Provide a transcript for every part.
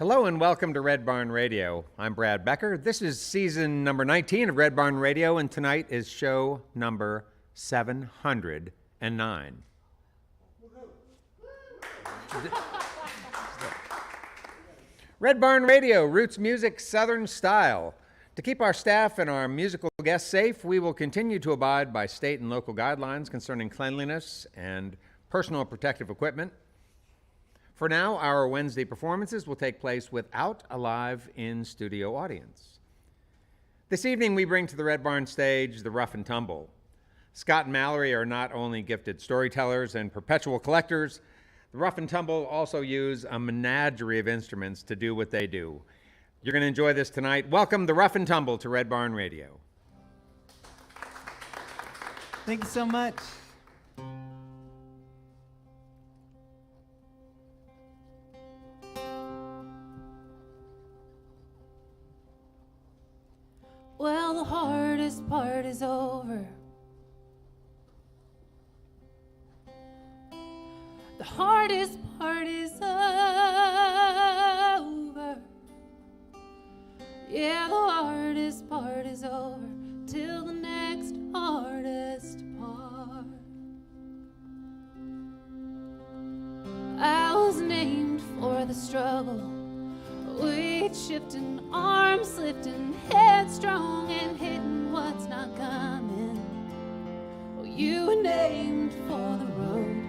Hello and welcome to Red Barn Radio. I'm Brad Becker. This is season number 19 of Red Barn Radio, and tonight is show number 709. Red Barn Radio, roots music, southern style. To keep our staff and our musical guests safe, we will continue to abide by state and local guidelines concerning cleanliness and personal protective equipment. For now, our Wednesday performances will take place without a live in-studio audience. This evening, we bring to the Red Barn stage the Rough Tumble. Scott and Mallory are not only gifted storytellers and perpetual collectors, the Rough Tumble also use a menagerie of instruments to do what they do. You're going to enjoy this tonight. Welcome the Rough Tumble to Red Barn Radio. Thank you so much. Well, the hardest part is over. The hardest part is over. Yeah, the hardest part is over till the next hardest part. I was named for the struggle. Weight shifting, arms lifting, headstrong and hitting what's not coming. Oh, you were named for the road.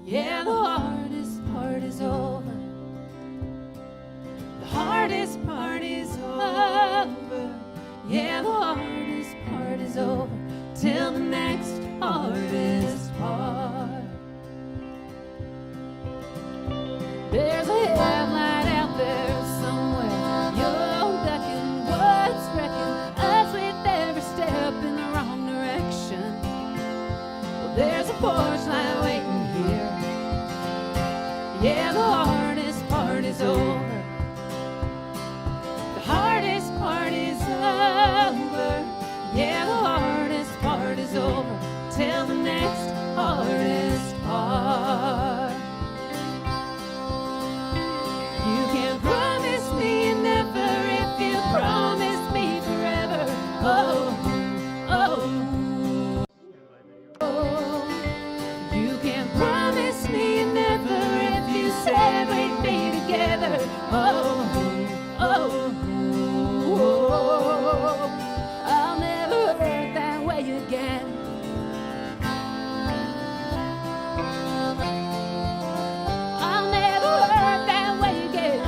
Yeah, the hardest part is over. The hardest part is over. Yeah, the hardest part is over till the next hardest part. There's a headlight out there somewhere. You're beckoning, what's wrecking us with every step in the wrong direction. Well, there's a porch light waiting here. Yeah, the hardest part is over. The hardest part is over. Yeah, the hardest part is over till the next hardest part. You can't promise me never if you promise me forever. Oh, oh, oh. You can't promise me never if you said we'd be together. Oh, oh, oh. I'll never hurt that way again. I'll never hurt that way again.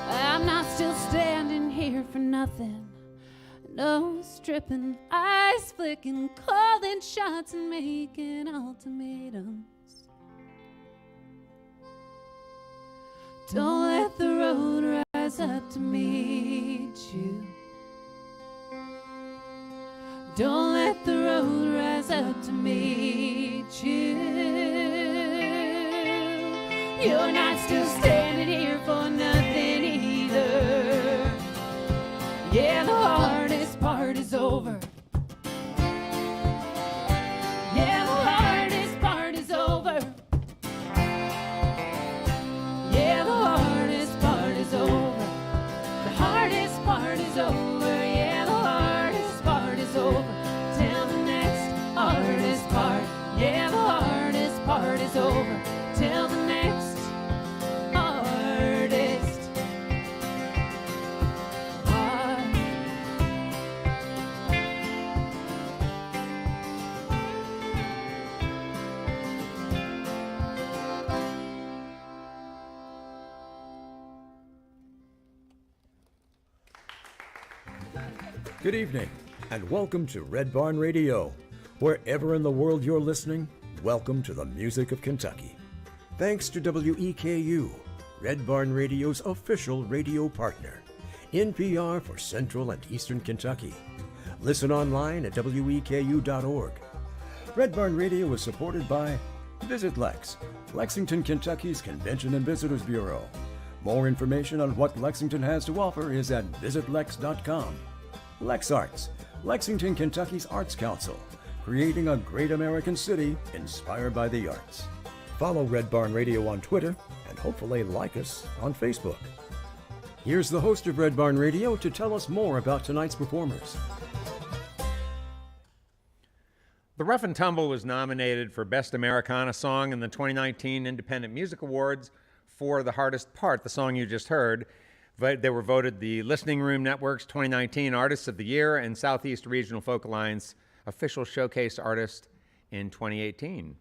I'm not still standing here for nothing. No stripping, eyes flicking, calling shots and making ultimatums. Don't let the road rise up to meet you. Don't let the road rise up to meet you. You're not still standing here for nothing either. Yeah, the hardest part is over. Yeah, the hardest part is over. Yeah, the hardest part is over. The hardest part is over. Yeah, the hardest part is over till the next hardest part. Yeah, the hardest part is over till the next hardest part. Good evening, and welcome to Red Barn Radio. Wherever in the world you're listening, welcome to the music of Kentucky. Thanks to WEKU, Red Barn Radio's official radio partner, NPR for Central and Eastern Kentucky. Listen online at weku.org. Red Barn Radio is supported by Visit Lex, Lexington, Kentucky's Convention and Visitors Bureau. More information on what Lexington has to offer is at visitlex.com. Lex Arts, Lexington, Kentucky's Arts Council, creating a great American city inspired by the arts. Follow Red Barn Radio on Twitter and hopefully like us on Facebook. Here's the host of Red Barn Radio to tell us more about tonight's performers. The Rough Tumble was nominated for Best Americana Song in the 2019 Independent Music Awards for The Hardest Part, the song you just heard. They were voted the Listening Room Network's 2019 Artists of the Year and Southeast Regional Folk Alliance Official Showcase Artist in 2018.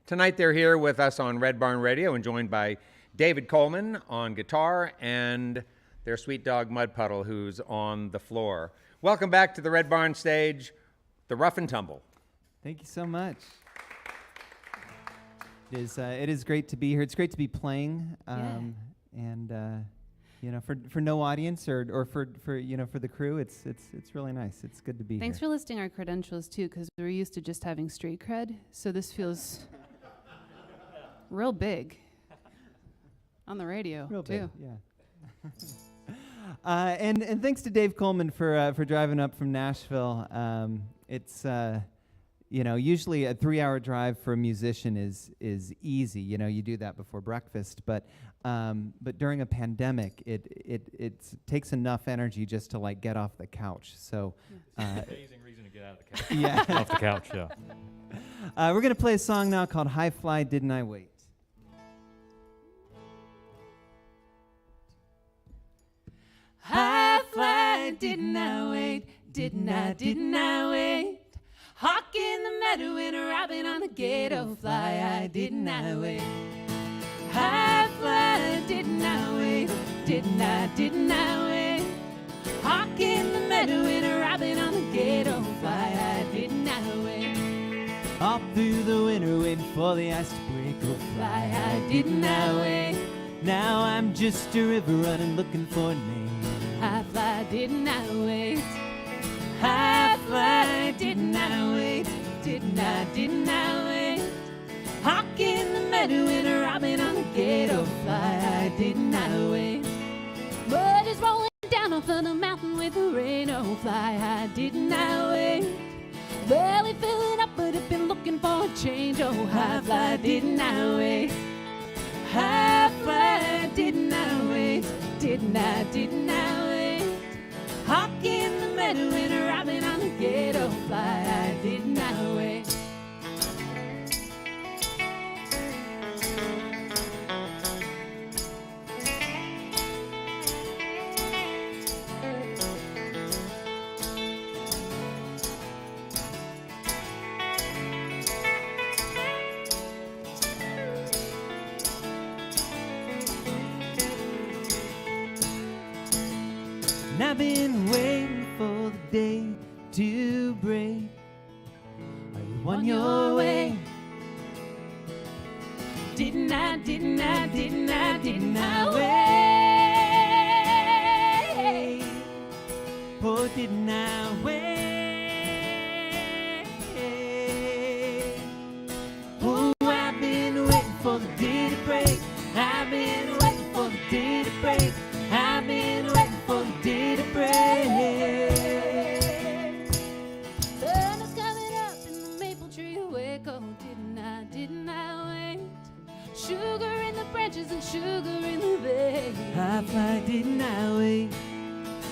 Tonight they're here with us on Red Barn Radio and joined by David Coleman on guitar and their sweet dog Mud Puddle, who's on the floor. Welcome back to the Red Barn stage, the Rough Tumble. Thank you so much. It is great to be here. It's great to be playing, and you know, for no audience or for you know, for the crew, it's really nice. It's good to be Thanks here. for listing our credentials too, because we're used to just having street cred, so this feels real big on the radio Real too. big, yeah. And thanks to Dave Coleman for driving up from Nashville. It's you know, usually a 3-hour drive for a musician is easy. You know, you do that before breakfast, but during a pandemic, it takes enough energy just to like get off the couch. So amazing reason to get out of the couch. yeah, Off the couch, yeah. we're gonna play a song now called "High Fly Didn't I Wait." High fly, didn't I wait? Didn't I wait? Hawk in the meadow and a robin on the gate. Oh, fly, didn't I wait? High fly, didn't I wait? Didn't I wait? Hawk in the meadow and a robin on the gate. Oh, fly, didn't I wait? All through the winter waiting for the ice to break. Oh, Fly, didn't I wait? now I'm just a river running looking for a name. High fly, didn't I wait? High fly, didn't I wait? Didn't I wait? Hawk in the meadow and a robin on the gate. Oh, fly, didn't I wait? Mud is rolling down off of the mountain with the rain. Oh, fly, didn't I wait? Belly filling up, but I've been looking for a change. Oh, high fly, didn't I wait? High fly, didn't I wait? Didn't I wait? Hawk in the meadow and a robin on the gate. Oh, fly, didn't I wait? And I've been waiting for the day to break. Are you on your way? Didn't I wait? Oh, didn't I wait? Oh, I've been waiting for the day to break. I've been waiting for the day to break. I've been waiting for the day to break. Sun is coming up in the maple tree awake. Oh, didn't I wait? Sugar in the branches and sugar in the bay. High fly, didn't I wait?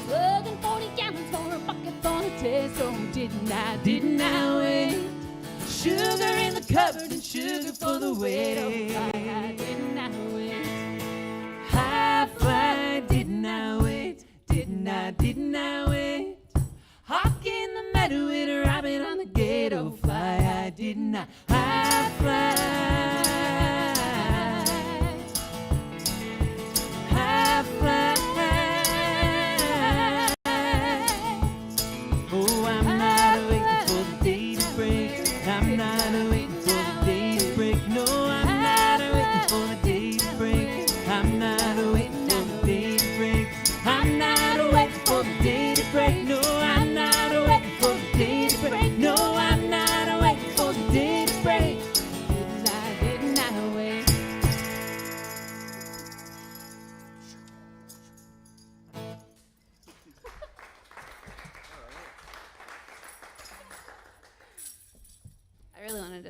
Slugging 40 gallons for a bucket for a taste. Oh, didn't I wait? Sugar in the cupboard and sugar for the weight. Oh, didn't I wait? High fly, didn't I wait? Didn't I wait? Hawk in the meadow with a robin on the gate. Oh, fly, didn't I? High fly. High fly. Oh, I'm not waiting for the day to break. I'm not waiting for the day to break. No, I'm not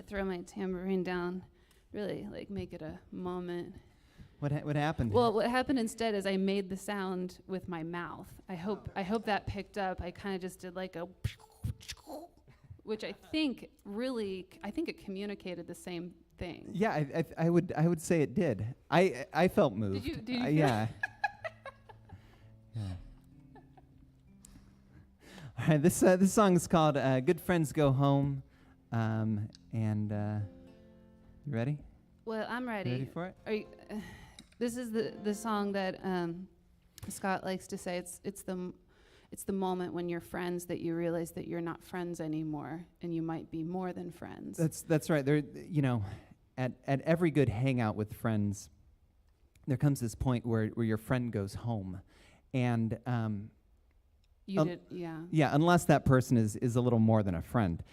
throw my tambourine down, really like make it a moment. What happened? Well, what happened instead is I made the sound with my mouth. I hope that picked up. I kind of just did like a, which I think it communicated the same thing. Yeah, I would say it did. I felt moved. Did you feel yeah. Yeah. All right, this song is called "Good Friends Go Home," and you ready? Well, I'm ready. You ready for it? Are you, this is the song that Scott likes to say. It's the moment when you're friends that you realize that you're not friends anymore, and you might be more than friends. That's right. There, at every good hangout with friends, there comes this point where your friend goes home, and yeah, unless that person is a little more than a friend.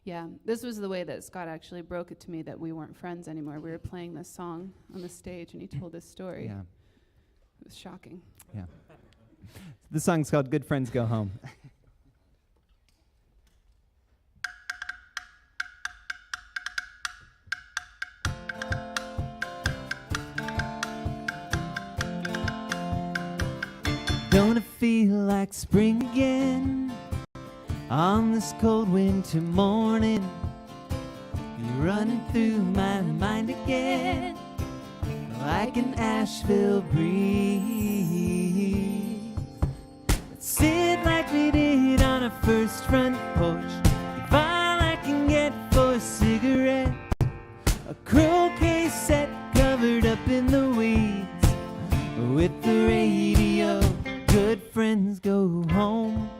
Yeah, this was the way that Scott actually broke it to me that we weren't friends anymore. We were playing this song on the stage, and he told this story. Yeah, it was shocking. Yeah, the song's called "Good Friends Go Home." Don't it feel like spring again on this cold winter morning? You're running through my mind again like an Asheville breeze. Let's sit like we did on our first front porch. If all I can get for a cigarette, a croquet set covered up in the weeds with the radio. Good friends go home.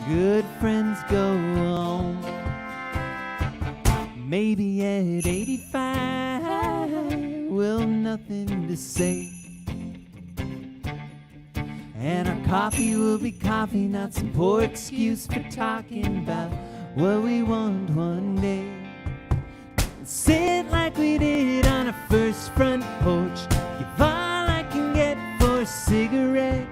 Good friends go home. Maybe at 85, we'll nothing to say. And our coffee will be coffee, not some poor excuse for talking about what we want one day. Sit like we did on our first front porch. Give all I can get for a cigarette.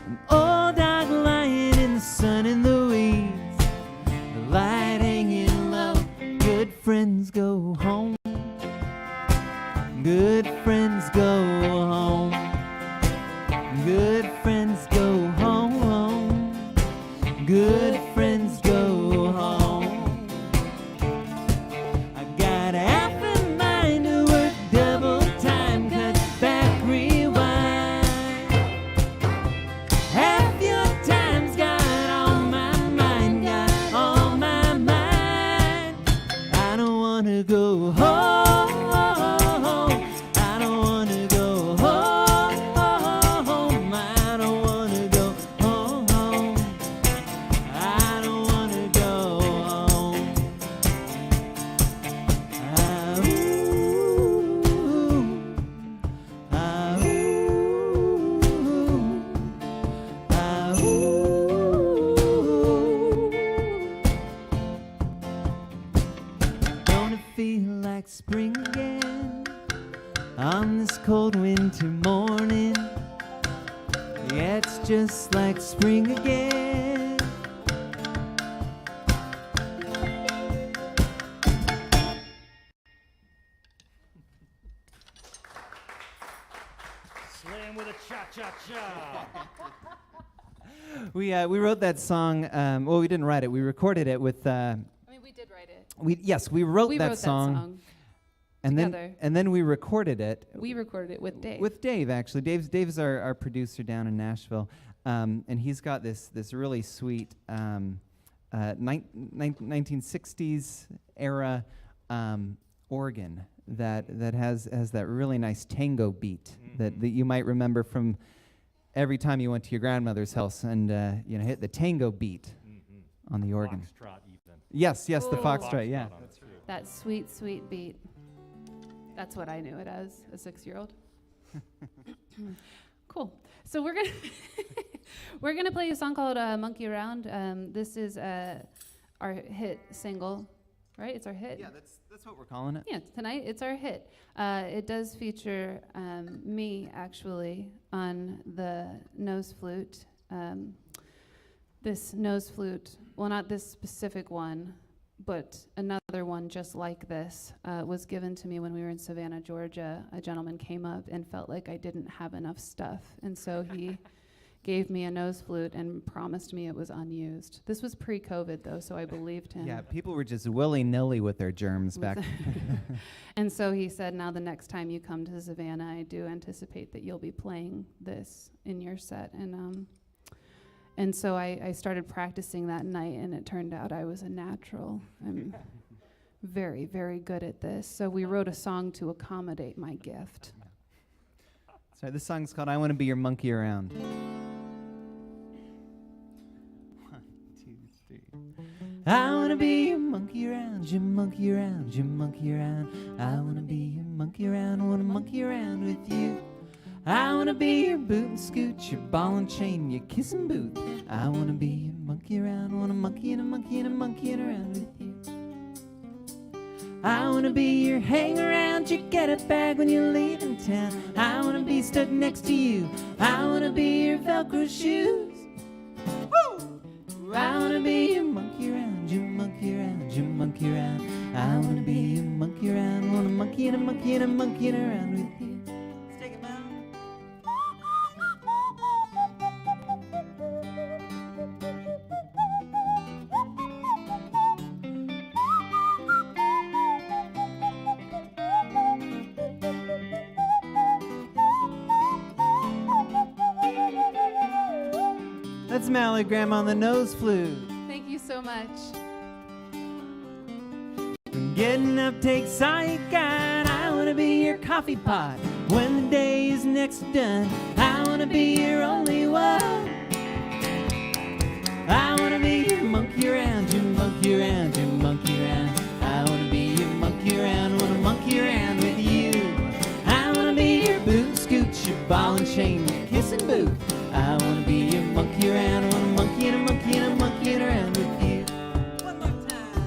An old dog lying in the sun in the weeds, the light hanging low. Good friends go home. Good friends go home. Good friends go home. Good friends go home. I got half a mind to work double time, cut back, rewind. Half your time's got on my mind, got on my mind. I don't wanna go home. I don't wanna go home. I don't wanna go home. I don't wanna go home. Ah, ooh, ah, ooh, ah, ooh. Don't it feel like spring again on this cold winter morning? Yeah, it's just like spring again. Slam with a cha-cha-cha. We wrote that song. Well, we didn't write it. We recorded it with. I mean, we did write it. We wrote that song, and together. then we recorded it. We recorded it with Dave. With Dave, actually. Dave's our producer down in Nashville, and he's got this really sweet 1960s era organ that has that really nice tango beat that you might remember from every time you went to your grandmother's house and hit the tango beat on the organ. Foxtrot even. Yes, the Ooh. foxtrot. Yeah. That's true. That sweet, sweet beat. That's what I knew it as, a 6-year-old. Cool. So we're gonna play a song called "Monkey Around." This is our hit single, right? It's our hit. Yeah, that's what we're calling it. Yeah, tonight it's our hit. It does feature me actually on the nose flute. This nose flute, well, not this specific one, but another one just like this was given to me when we were in Savannah, Georgia. A gentleman came up and felt like I didn't have enough stuff, and so he gave me a nose flute and promised me it was unused. This was pre-COVID, though, so I believed him. Yeah, people were just willy-nilly with their germs back. And so he said, now the next time you come to Savannah, I do anticipate that you'll be playing this in your set. And so I started practicing that night, and it turned out I was a natural. I'm very, very good at this. So we wrote a song to accommodate my gift. So this song's called I Want to Be Your Monkey Around. 1, 2, 3. I want to be your monkey around, your monkey around, your monkey around. I want to be your monkey around, want to monkey around with you. I want to be your boot and scoot, your ball and chain, your kiss and boot. I want to be your monkey around, want to monkey and a monkey and a monkey and around with you. I want to be your hang around, your get up bag when you're leaving town. I want to be stuck next to you. I want to be your Velcro shoes. Woo! I want to be your monkey around, your monkey around, your monkey around. I want to be your monkey around, want a monkey and a monkey and a monkey and around with you. Let's take it, Mom. That's Mallogram on the nose flute. Thank you so much. Getting up takes all you got. I want to be your coffee pot when the day is next done. I want to be your only one. I want to be your monkey around, your monkey around, your monkey around. I want to be your monkey around, want to monkey around with you. I want to be your boot and scoot, your ball and chain, your kiss and boot. I want to be your monkey around, want a monkey and a monkey and a monkey and around with you. One more time.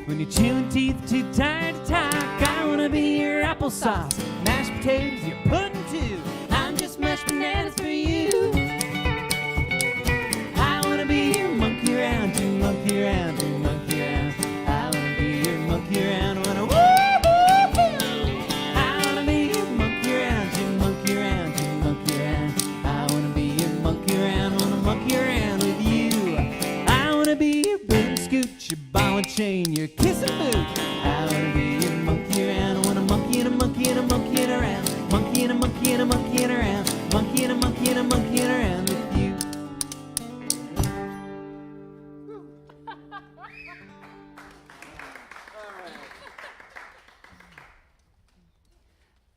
When you're chewing teeth too tired to talk, I want to be your applesauce, mashed potatoes, your pudding too. I'm just mashed bananas for you. I want to be your monkey around, your monkey around, your monkey around. I want to be your monkey around, wanna woo woo woo. I want to be your monkey around, your monkey around, your monkey around. I want to be your monkey around, wanna monkey around with you. I want to be your boot and scoot, your ball and chain, your kiss and boot. I want to be your monkey around, want a monkey and a monkey and a monkey and around. Monkey and a monkey and a monkey and around. Monkey and a monkey and a monkey and around with you.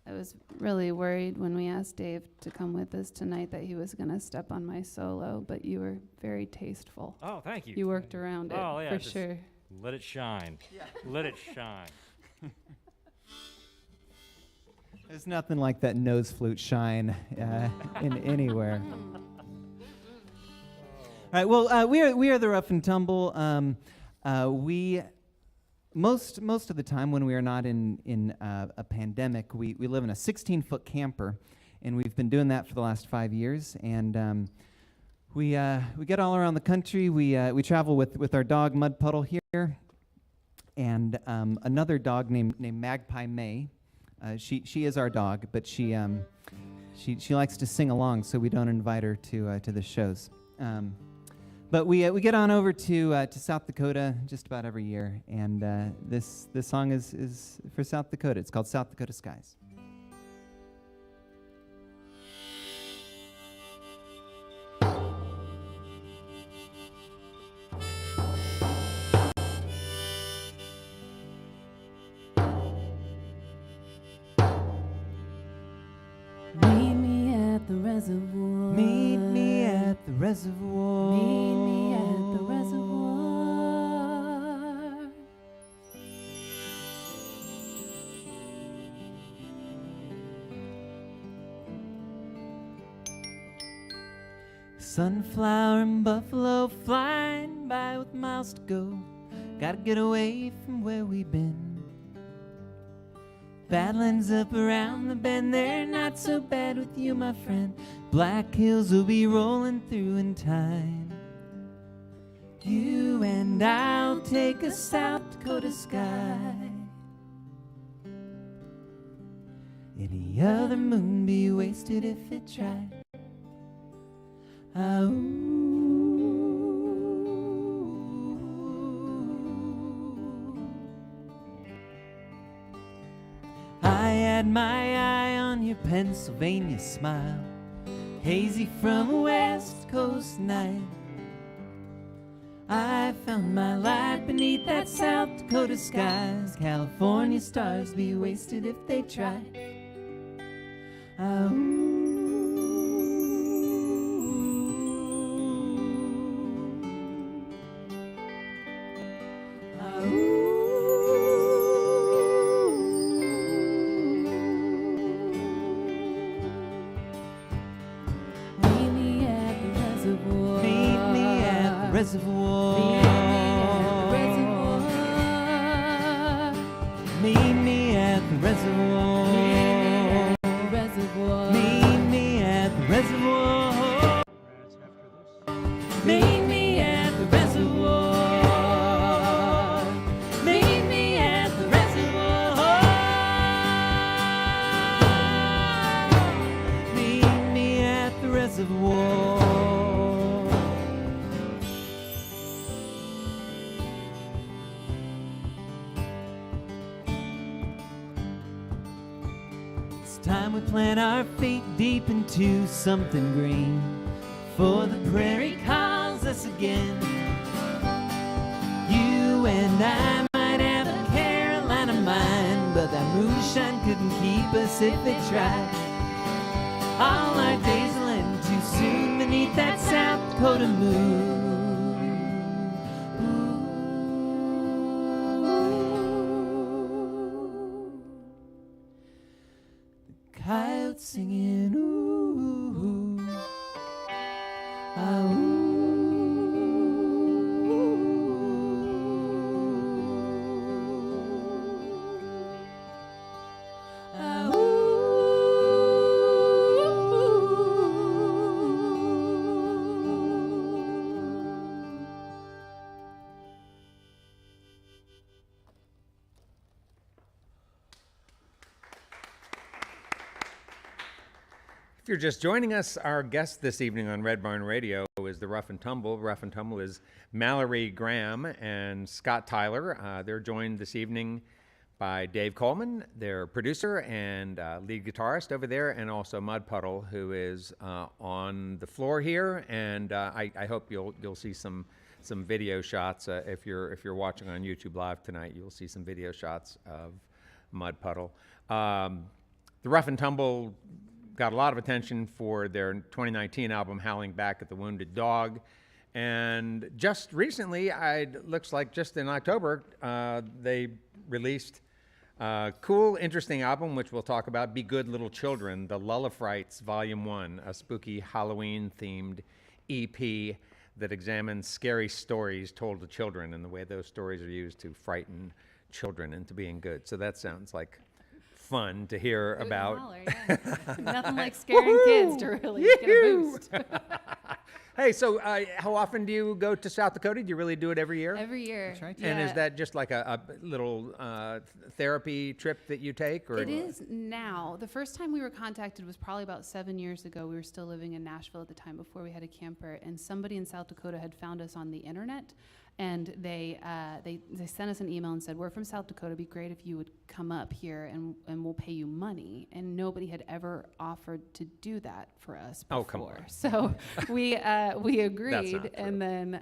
I was really worried when we asked Dave to come with us tonight that he was going to step on my solo, but you were very tasteful. Oh, thank you. You worked around it, Oh, yeah, for just sure. Let it shine. Let it shine. There's nothing like that nose flute shine in anywhere. All right. Well, we are the Rough and Tumble. We most of the time when we are not in a pandemic, we live in a 16-foot camper, and we've been doing that for the last 5 years. And we get all around the country. We travel with our dog Mud Puddle here, and another dog named Magpie May. She is our dog, but she likes to sing along, so we don't invite her to the shows. But we get on over to South Dakota just about every year, and this song is for South Dakota. It's called South Dakota Skies. Meet me at the reservoir. Meet me at the reservoir. Meet me at the reservoir. Sunflower and buffalo flying by with miles to go. Gotta get away from where we've been. Badlands up around the bend, they're not so bad with you, my friend. Black hills will be rolling through in time. You and I'll take a South Dakota sky. Any other moon be wasted if it tried. Ah, I had my eye on your Pennsylvania smile, hazy from a West Coast night. I found my light beneath that South Dakota skies. California stars be wasted if they tried. Ah, reservoir. Meet me at the reservoir. Meet me at the reservoir. Meet me at the reservoir. Meet me at the reservoir. Meet me at the reservoir. Time we plant our feet deep into something green, for the prairie calls us again. You and I might have a Carolina mind, but that moonshine couldn't keep us if it tried. All our days will end too soon beneath that South Dakota moon. Coyotes singing, ooh, ah, ooh, ah, ooh. If you're just joining us, our guest this evening on Red Barn Radio is the Rough and Tumble. Rough and Tumble is Mallory Graham and Scott Tyler. They're joined this evening by Dave Coleman, their producer and lead guitarist over there, and also Mud Puddle, who is on the floor here. And I hope you'll see some video shots. If you're watching on YouTube Live tonight, you'll see some video shots of Mud Puddle. The Rough and Tumble got a lot of attention for their 2019 album, Howling Back at the Wounded Dog. And just recently, looks like just in October, they released a cool, interesting album, which we'll talk about, Be Good Little Children, The Lullafrights Volume 1, a spooky Halloween-themed EP that examines scary stories told to children and the way those stories are used to frighten children into being good. So that sounds like fun to hear about. Holler, yeah. Nothing like scaring kids to really get a boost. Hey, so how often do you go to South Dakota? Do you really do it every year? Every year. That's right. And is that just like a little therapy trip that you take? Or? It is now. The first time we were contacted was probably about 7 years ago. We were still living in Nashville at the time before we had a camper, and somebody in South Dakota had found us on the internet. And they sent us an email and said, we're from South Dakota. It'd be great if you would come up here and we'll pay you money. And nobody had ever offered to do that for us before. Oh, come on. So we agreed, That's not true. and then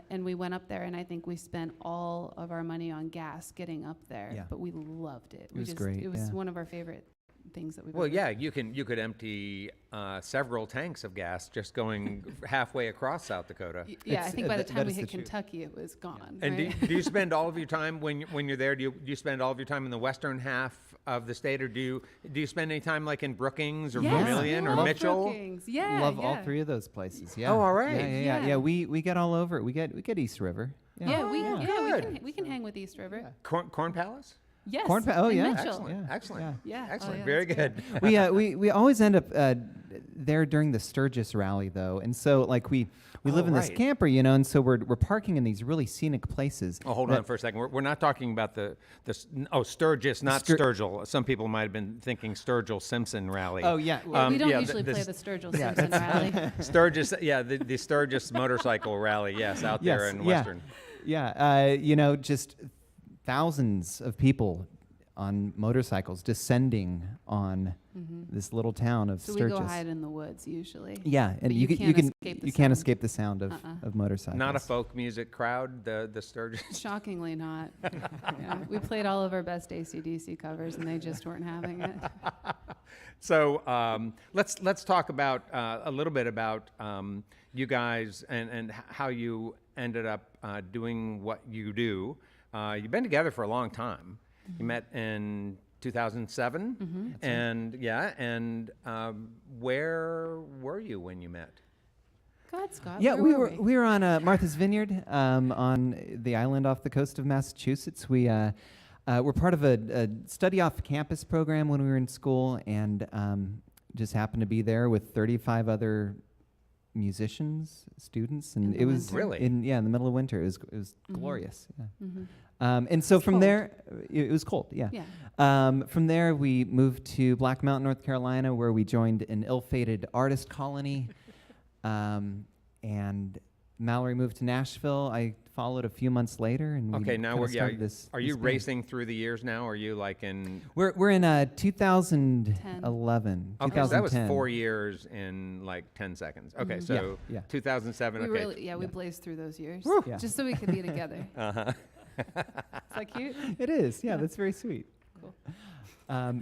and we went up there, and I think we spent all of our money on gas getting up there. Yeah. But we loved it. It was great, It was yeah. one of our favorite things that we've Well, ever- yeah, you could empty several tanks of gas just going halfway across South Dakota. Yeah, I It's- think by the that time we is the hit truth. Kentucky, it was gone. And right? do you spend all of your time when you're there? Do you spend all of your time in the western half of the state, or do you spend any time like in Brookings or Yes, Vermilion I or love Mitchell? Brookings. Yeah, Love all yeah. three of those places. Yeah. Oh, all right. Yeah. Yeah. We get all over. We get East River. Yeah, we good. we can hang with East River. Corn Palace? Yes. Oh in yeah. Mitchell. Excellent. Yeah. Excellent. Yeah. Oh, Excellent. yeah, Very that's good. We always end up there during the Sturgis rally though, and so like we live in this right. camper, you know, and so we're parking in these really scenic places. Oh, hold on for a second. We're not talking about Sturgis, not Sturgill. Some people might have been thinking Sturgill Simpson rally. Oh yeah. We don't yeah, usually the play the Sturgill Simpson rally. Sturgis, yeah, the Sturgis motorcycle rally, yes, out there in Western. Yeah. You know, just thousands of people on motorcycles descending on this little town of So Sturgis. we go hide in the woods usually. Yeah, and But you you can can't escape the you can't sound. escape the sound of motorcycles. Not a folk music crowd, the Sturgis. Shockingly not. Yeah, we played all of our best AC/DC covers, and they just weren't having it. So let's talk about a little bit about you guys and how you ended up doing what you do. You've been together for a long time. You met in 2007, and where were you when you met? God, Scott. Yeah, where were we were on Martha's Vineyard on the island off the coast of Massachusetts. We were part of a study off campus program when we were in school, and just happened to be there with 35 other musicians, students, and In the it was winter. Really? in the middle of winter. It was glorious. Yeah. Mhm. And so It's from cold. there, it was cold. Yeah. Yeah. From there, we moved to Black Mountain, North Carolina, where we joined an ill-fated artist colony. And Mallory moved to Nashville. I followed a few months later, and we Okay, now kinda we're started this. Are this you band. racing through the years now? Are you like in? We're in 2011. Okay, so that was 2010. 4 years in like 10 seconds. Okay, so yeah. 2007. We Okay. really, we blazed through those years Yeah. just so we could be together. Uh-huh. Is that cute? It is. Yeah, that's very sweet. Cool.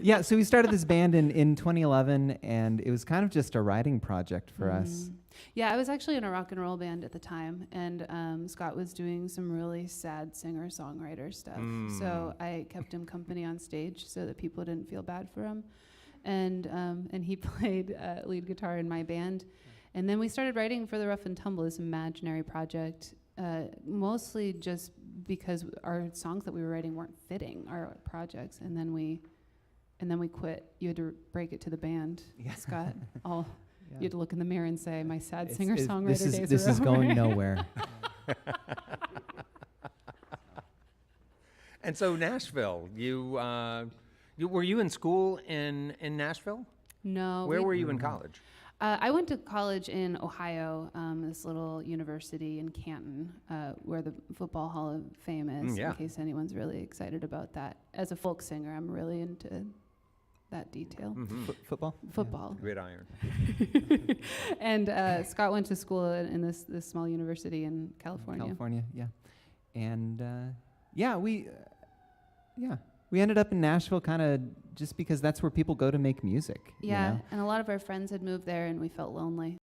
Yeah, so we started this band in 2011, and it was kind of just a writing project for us. Yeah, I was actually in a rock and roll band at the time, and Scott was doing some really sad singer-songwriter stuff. So I kept him company on stage so that people didn't feel bad for him, and he played lead guitar in my band, and then we started writing for the Rough Tumble, this imaginary project, mostly just because our songs that we were writing weren't fitting our projects, and then we quit. You had to break it to the band, Yeah. Scott. Yeah. You had to look in the mirror and say, "My sad It's- singer-songwriter this is, days This are is over." going nowhere. And so Nashville, were you in school in Nashville? No. Where were you in college? I went to college in Ohio, this little university in Canton, where the Football Hall of Fame is, yeah. in case anyone's really excited about that. As a folk singer, I'm really into that detail. Football? Football. Gridiron. And Scott went to school in this small university in California. California, yeah. And we ended up in Nashville kind of just because that's where people go to make music. you Yeah, know? and a lot of our friends had moved there, and we felt lonely.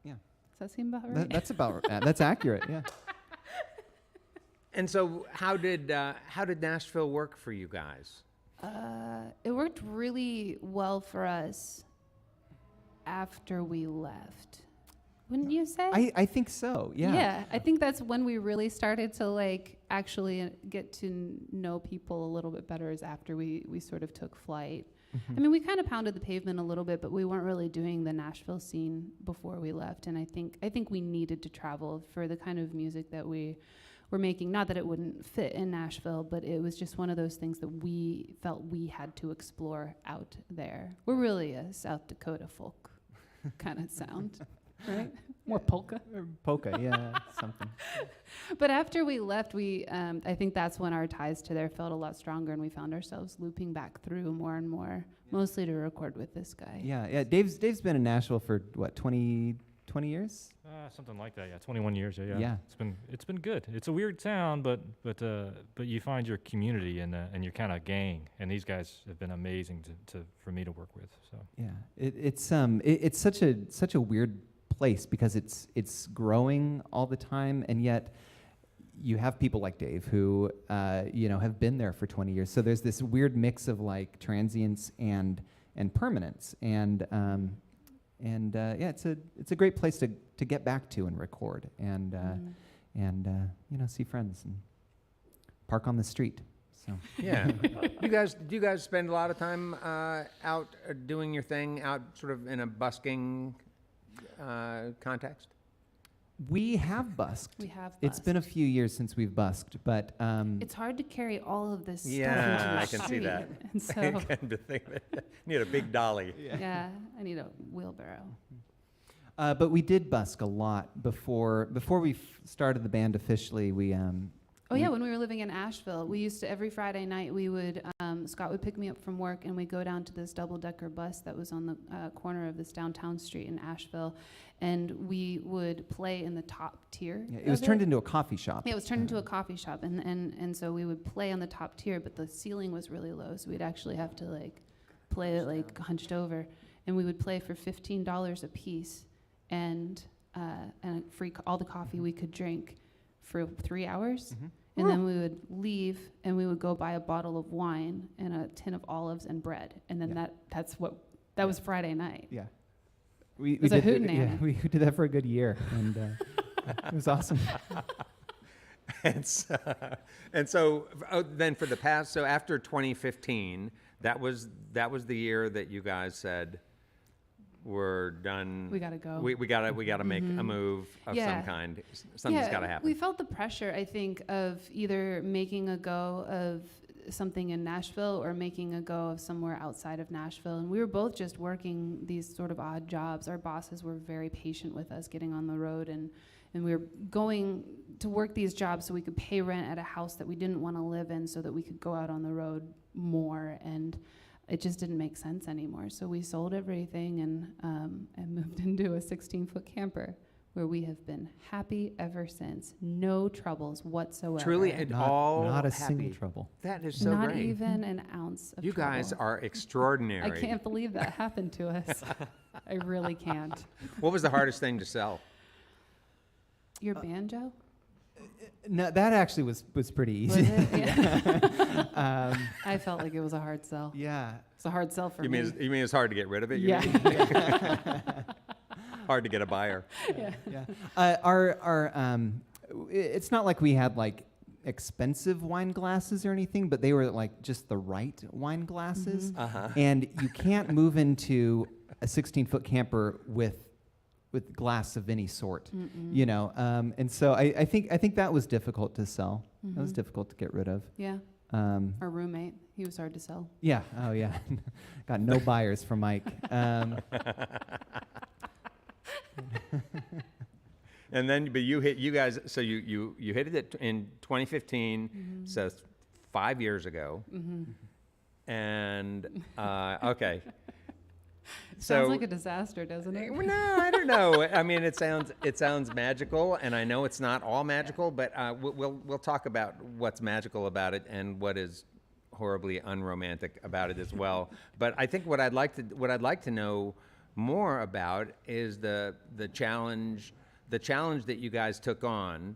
Yeah. Does that seem about right? That's about that's accurate. Yeah. And so how did Nashville work for you guys? It worked really well for us after we left. Wouldn't you say? I think so. Yeah. Yeah, I think that's when we really started to like actually get to know people a little bit better, is after we sort of took flight. I mean, we kind of pounded the pavement a little bit, but we weren't really doing the Nashville scene before we left. And I think we needed to travel for the kind of music that we were making. Not that it wouldn't fit in Nashville, but it was just one of those things that we felt we had to explore out there. We're really a South Dakota folk kind of sound, right? More polka. Polka, yeah, something. But after we left, I think that's when our ties to there felt a lot stronger, and we found ourselves looping back through more and more, mostly to record with this guy. Yeah. Dave's been in Nashville for what, 20 20 years? Something like that. Yeah, 21 years. Yeah. Yeah. It's been good. It's a weird town, but you find your community and your kind of gang. And these guys have been amazing for me to work with. So Yeah, it's such a weird place because it's growing all the time, and yet you have people like Dave who have been there for 20 years. So there's this weird mix of like transience and permanence, and it's a great place to get back to and record and see friends and park on the street. So Yeah. Do you guys spend a lot of time out doing your thing out sort of in a busking context? we have busked. We have It's been a few years since we've busked, but It's hard to carry all of this stuff Yeah, into the I can see street. that. And so, I came to think that you need a big dolly. yeah, I need a wheelbarrow. but we did busk a lot before we started the band officially. Oh yeah, when we were living in Asheville, we used to every Friday night we would Scott would pick me up from work and we'd go down to this double-decker bus that was on the corner of this downtown street in Asheville, and we would play in the top tier. It was turned into a coffee shop. Yeah, it was turned into a coffee shop, and so we would play on the top tier, but the ceiling was really low, so we'd actually have to play it hunched over, and we would play for $15 a piece, and all the coffee we could drink for 3 hours. Mhm. And then we would leave, and we would go buy a bottle of wine and a tin of olives and bread, and then that was Friday night. Yeah. We was a did hootenanny. Yeah, we did that for a good year, and it was awesome. And so then for the past, so after 2015, that was the year that you guys said we're done. We gotta go. We gotta make a move of Yeah. some kind. Something's gotta happen. We felt the pressure, I think, of either making a go of something in Nashville or making a go of somewhere outside of Nashville. And we were both just working these sort of odd jobs. Our bosses were very patient with us getting on the road, and we were going to work these jobs so we could pay rent at a house that we didn't want to live in so that we could go out on the road more. And it just didn't make sense anymore. So we sold everything and moved into a 16-foot camper where we have been happy ever since. No troubles whatsoever. Truly, all not a happy. single trouble. That is so Not great. even an ounce of You guys trouble. are extraordinary. I can't believe that happened to us. I really can't. What was the hardest thing to sell? Your banjo? No, that actually was pretty Was easy. it? Yeah. I felt like it was a hard sell. Yeah. It's a hard sell for You me. mean it's hard to get rid of it? You Yeah. mean? Hard to get a buyer. Yeah. It's not like we had expensive wine glasses or anything, but they were just the right wine glasses. Uh-huh. And you can't move into a 16-foot camper with glass of any sort, and so I think that was difficult to sell. That was difficult to get rid of. Yeah. Um, Our roommate, he was hard to sell. yeah. Oh yeah. Got no buyers for Mike. And then, but you guys, so you hit it in 2015, so it's 5 years ago. And, okay. Sounds like a disaster, doesn't it? Well, no, I don't know. I mean, it sounds magical, and I know it's not all magical, but we'll talk about what's magical about it and what is horribly unromantic about it as well. But I think what I'd like to know more about is the challenge that you guys took on.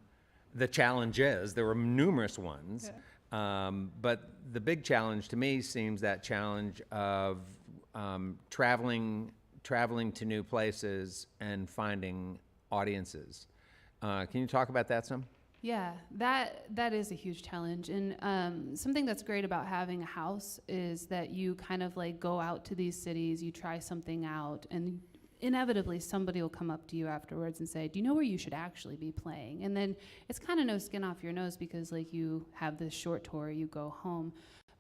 The challenges, there were numerous ones, but the big challenge to me seems that challenge of traveling to new places and finding audiences. Can you talk about that some? Yeah, that is a huge challenge. And something that's great about having a house is that you kind of go out to these cities, you try something out, and inevitably somebody will come up to you afterwards and say, do you know where you should actually be playing? And then it's kind of no skin off your nose because you have this short tour, you go home.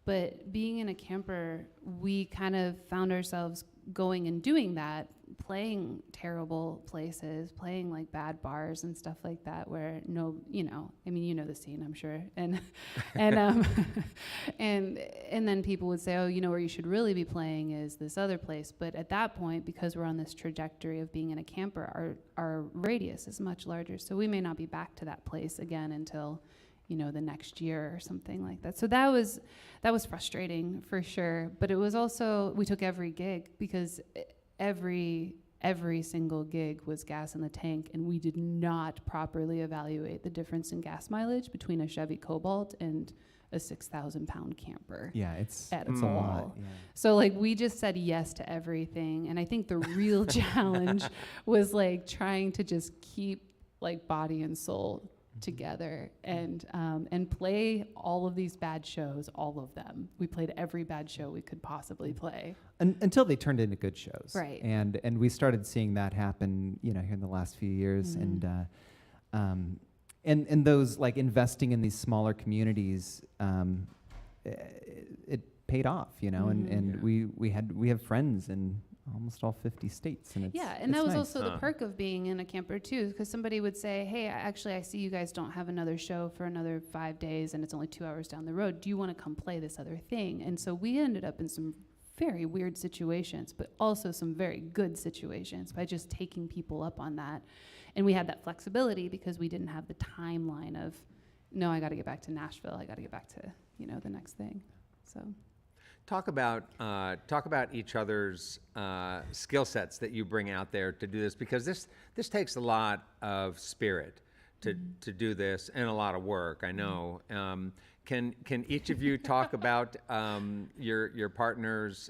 But being in a camper, we kind of found ourselves going and doing that playing terrible places, playing like bad bars and stuff like that, where I mean, you know the scene, I'm sure, and and then people would say, oh, where you should really be playing is this other place. But at that point, because we're on this trajectory of being in a camper, our radius is much larger, so we may not be back to that place again until the next year or something like that. So that was frustrating for sure. But it was also, we took every gig because every single gig was gas in the tank, and we did not properly evaluate the difference in gas mileage between a Chevy Cobalt and a 6,000-pound camper. Yeah, it's at a its lot. all. Yeah. So like we just said yes to everything, and I think the real challenge was like trying to just keep like body and soul together and play all of these bad shows, all of them. We played every bad show we could possibly play. Until they turned into good shows. Right. And we started seeing that happen, here in the last few years. And those, like, investing in these smaller communities, it paid off, and we have friends in almost all 50 states, and and that was nice. also the perk of being in a camper too, because somebody would say, hey, actually I see you guys don't have another show for another 5 days and it's only 2 hours down the road. Do you want to come play this other thing? And so we ended up in some very weird situations, but also some very good situations by just taking people up on that. And we had that flexibility because we didn't have the timeline of, no, I got to get back to Nashville, I got to get back to the next thing. So Talk about each other's skill sets that you bring out there to do this, because this takes a lot of spirit to do this, and a lot of work, I know. Can each of you talk about your partner's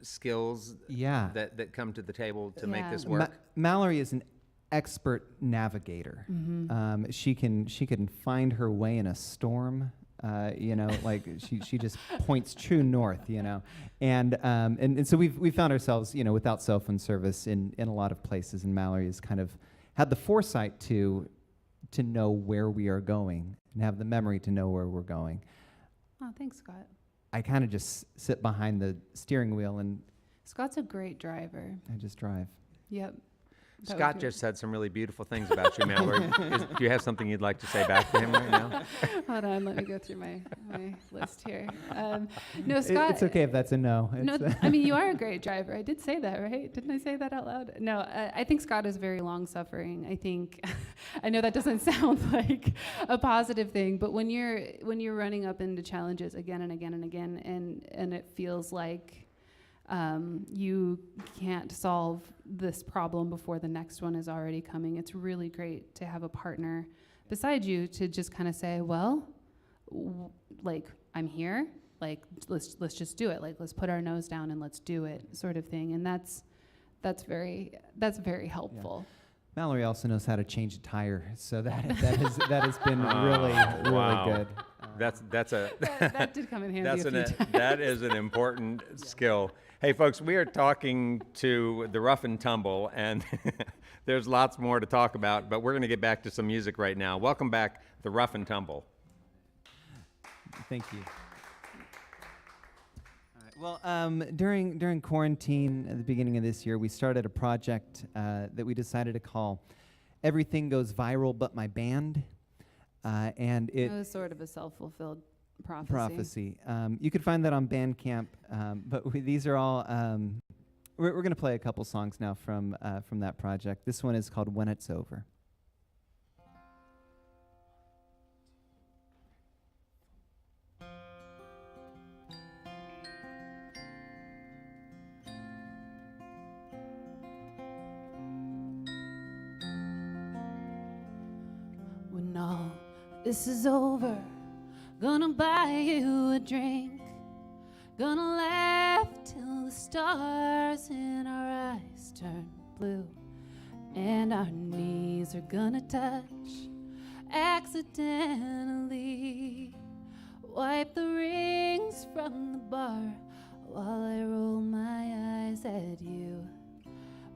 skills that come to the table to make this work? Mallory is an expert navigator. She can find her way in a storm. Like she just points true north, and so we found ourselves, without cell phone service in a lot of places, and Mallory has kind of had the foresight to know where we are going and have the memory to know where we're going. Oh, thanks, Scott. I kind of just sit behind the steering wheel and Scott's a great driver. I just drive. Yep. Scott just said some really beautiful things about you, Mallory. Do you have something you'd like to say back to him right now? Hold on, let me go through my list here. No, Scott. It's okay if that's a no. I mean, you are a great driver. I did say that, right? Didn't I say that out loud? No, I think Scott is very long-suffering. I think, I know that doesn't sound like a positive thing, but when you're running up into challenges again and again and again, and it feels like you can't solve this problem before the next one is already coming, it's really great to have a partner beside you to just kind of say, well, like, I'm here, like, let's just do it, like, let's put our nose down and let's do it, sort of thing. And that's very helpful. Yeah. Mallory also knows how to change a tire, so that has been really good. That did come in handy a few times. That is an important skill. Hey, folks, we are talking to the Rough and Tumble, and there's lots more to talk about, but we're going to get back to some music right now. Welcome back, the Rough and Tumble. Thank you. All right. Well, during quarantine at the beginning of this year, we started a project that we decided to call "Everything Goes Viral But My Band," and it was sort of a self-fulfilled prophecy. You could find that on Bandcamp, but these are all. We're going to play a couple songs now from that project. This one is called "When It's Over." When all this is over, gonna buy you a drink, gonna laugh till the stars in our eyes turn blue, and our knees are gonna touch accidentally. Wipe the rings from the bar while I roll my eyes at you.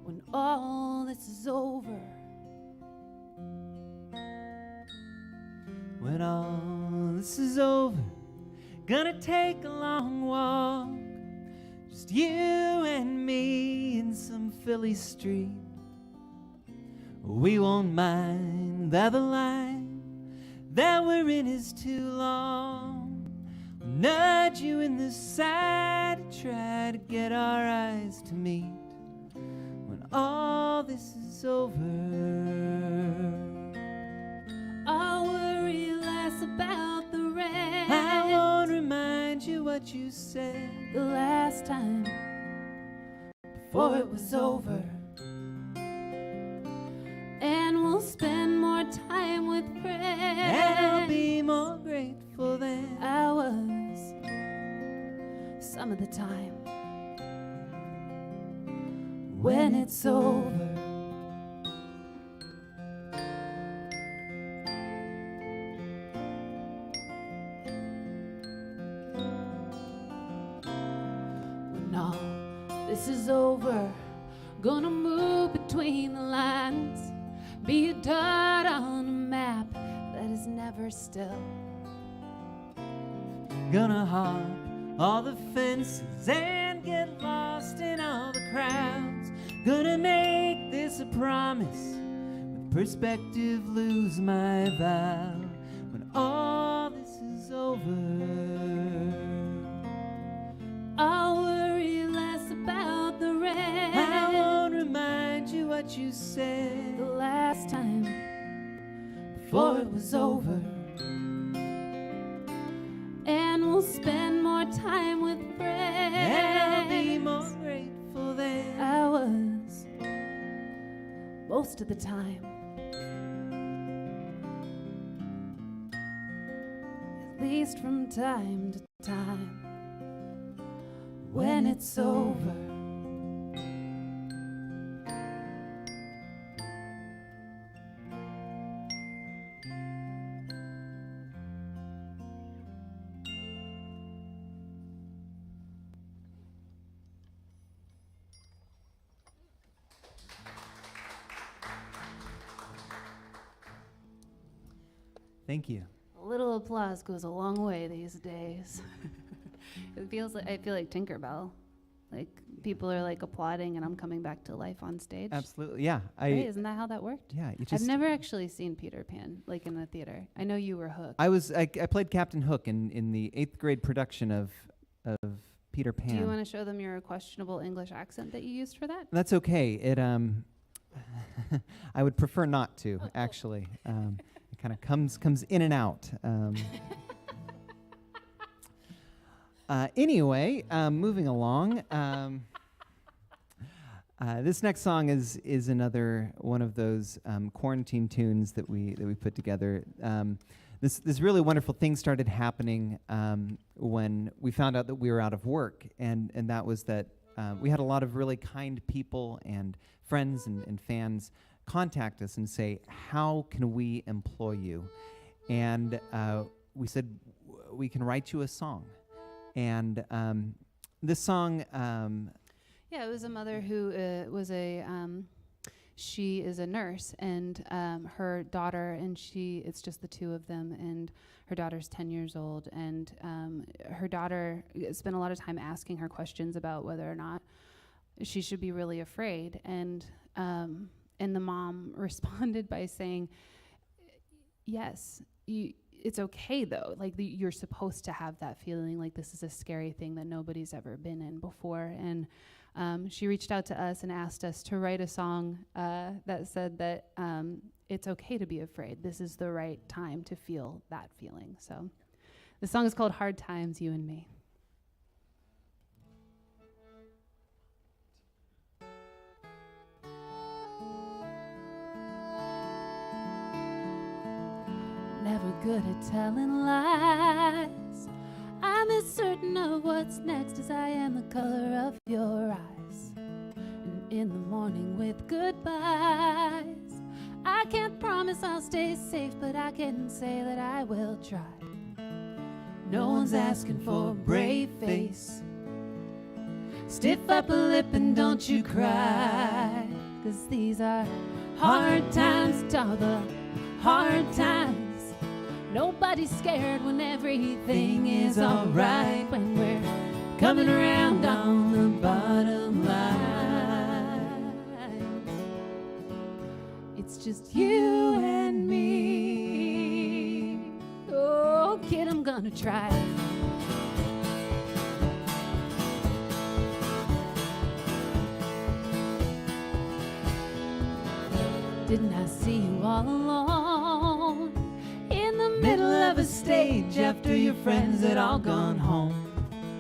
When all this is over, when all this is over, gonna take a long walk, just you and me in some Philly street. We won't mind that the line that we're in is too long. We'll nudge you in the side to try to get our eyes to meet when all this is over. I'll worry less about the rest. I won't remind you what you said The last time before it was over. And we'll spend more time with friends. and I'll be more grateful than I was some of the time when it's over. When all this is over, gonna move between the lines, be a dot on a map that is never still. gonna hop all the fences and get lost in all the crowds. Gonna make this a promise, with perspective lose my vow when all this is over. I'll worry less about the rest. I won't remind you what you said The last time before it was over. And we'll spend more time with friends. and I'll be more grateful than I was most of the time. At least from time to time when it's over. Thank you. A little applause goes a long way these days. It feels like I feel like Tinkerbell. Like people are like applauding and I'm coming back to life on stage. Absolutely, yeah. Right? Isn't that how that worked? Yeah, you I've just. never actually seen Peter Pan like in the theater. I know you were hooked. I played Captain Hook in the 8th grade production of Peter Pan. Do you want to show them your questionable English accent that you used for that? That's okay. It I would prefer not to, actually. It kind of comes in and out. Anyway, moving along. This next song is another one of those quarantine tunes that we put together. This really wonderful thing started happening when we found out that we were out of work, and that was that we had a lot of really kind people and friends and fans contact us and say, how can we employ you? And we said, we can write you a song. And this song... Yeah, it was a mother who she is a nurse, and her daughter, and it's just the two of them, and her daughter's 10 years old, and her daughter spent a lot of time asking her questions about whether or not she should be really afraid, and the mom responded by saying, yes, it's okay though, like you're supposed to have that feeling like this is a scary thing that nobody's ever been in before. And she reached out to us and asked us to write a song that said that it's okay to be afraid. This is the right time to feel that feeling. So the song is called Hard Times, You and Me. Never good at telling lies. I'm as certain of what's next as I am the color of your eyes. And in the morning with goodbyes, I can't promise I'll stay safe, but I can say that I will try. No one's asking for a brave face. Stiff upper lip and don't you cry, 'cause these are hard times, Taba, hard times. Nobody's scared when everything is alright, when we're coming around on the bottom line. just you and me. Oh, kid, I'm gonna try. Didn't I see you all alone in the middle of a stage after your friends had all gone home?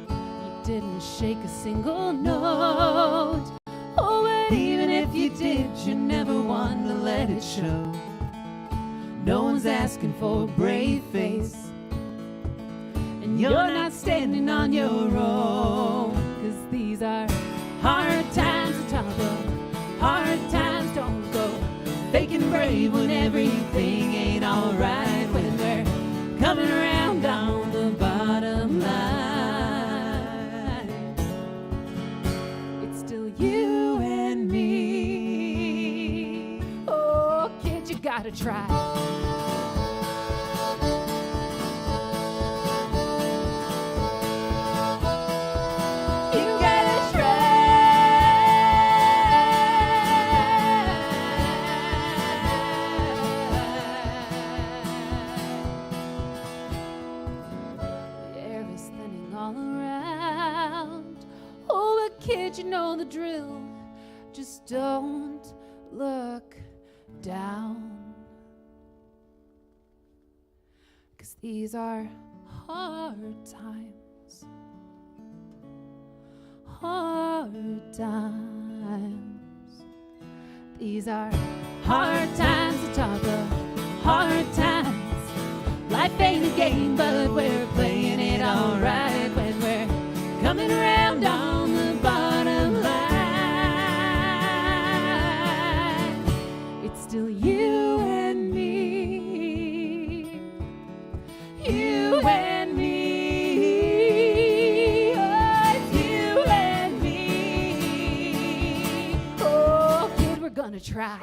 You didn't shake a single note. Oh, but even if you did, you never wanted to let it show. No one's asking for a brave face, and you're not standing on your own. 'Cause these are hard times to talk of, hard times don't go faking brave when everything ain't alright, when we're coming around on the bottom line. It's still you and me. Oh, kid, you gotta try. You gotta The air is thinning all around. Oh, but kid, you know the drill. Just don't look down. 'Cause these are hard times. Hard times. These are hard times to talk of, hard times. Life ain't a game, but we're playing it alright when we're coming around on the bottom line. It's still you and me. You and me. Oh, it's you and me. Oh, kid, we're gonna try.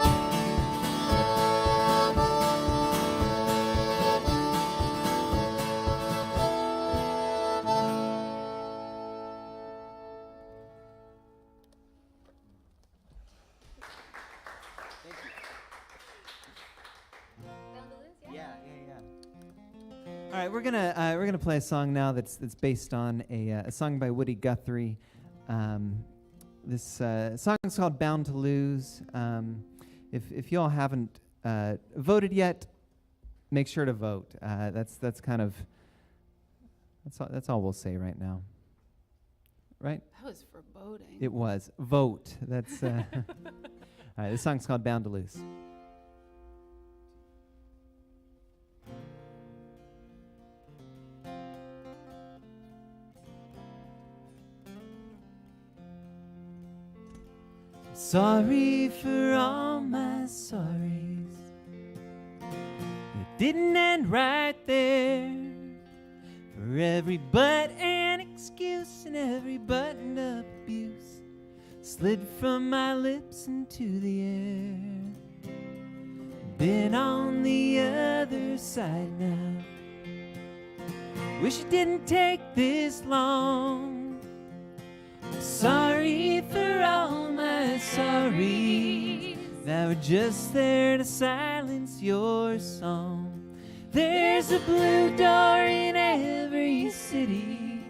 All right, we're gonna play a song now that's based on a song by Woody Guthrie. This song is called "Bound to Lose." If y'all haven't voted yet, make sure to vote. That's all we'll say right now. Right? That was foreboding. It was vote. That's all right. This song's called "Bound to Lose." Sorry for all my sorries. It didn't end right there. For every but and excuse and every buttoned up abuse slid from my lips into the air. Been on the other side now. Wish it didn't take this long. Sorry for all my sorries that were just there to silence your song. There's a blue door in every city.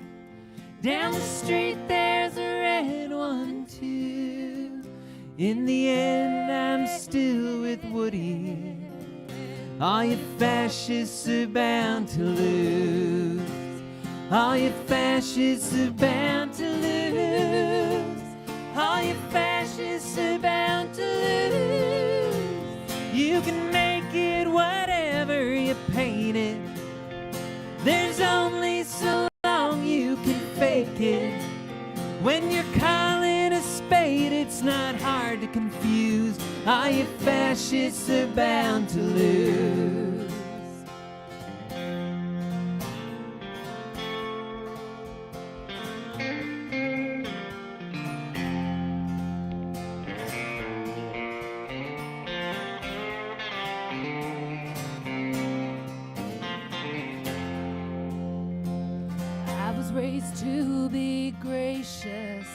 Down the street there's a red one too. In the end I'm still with Woody. All you fascists are bound to lose. All you fascists are bound to lose. All you fascists are bound to lose. You can make it whatever you paint it. There's only so long you can fake it. When you're calling a spade, it's not hard to confuse. All you fascists are bound to lose. Raised to be gracious.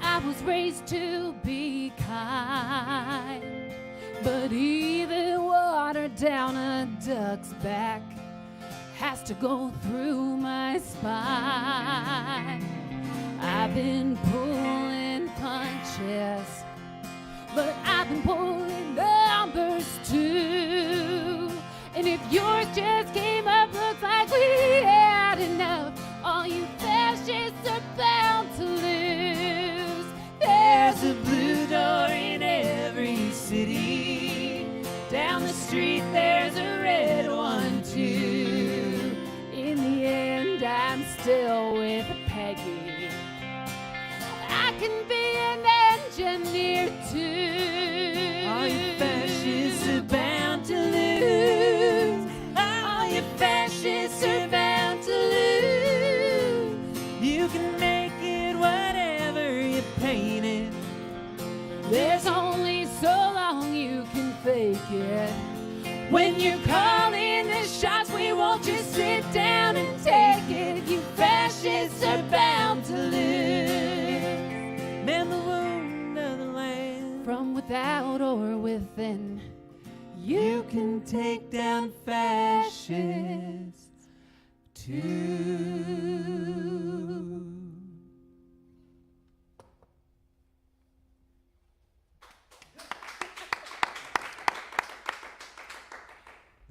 I was raised to be kind. But even water down a duck's back has to go through my spine. I've been pulling punches, but I've been pulling numbers too. And if yours just came up, looks like we had enough. All you fascists are bound to lose. There's a blue door in every city. Down the street there's a red one too. In the end I'm still with Peggy. I can be an engineer too. All you fascists are bound to lose. All you fascists are bound to lose. You can make it whatever you paint it. There's only so long you can fake it. When you're calling the shots, we won't just sit down and take it. You fascists are bound to lose. Mend the wound of the land from without or within. You can take down fascists too.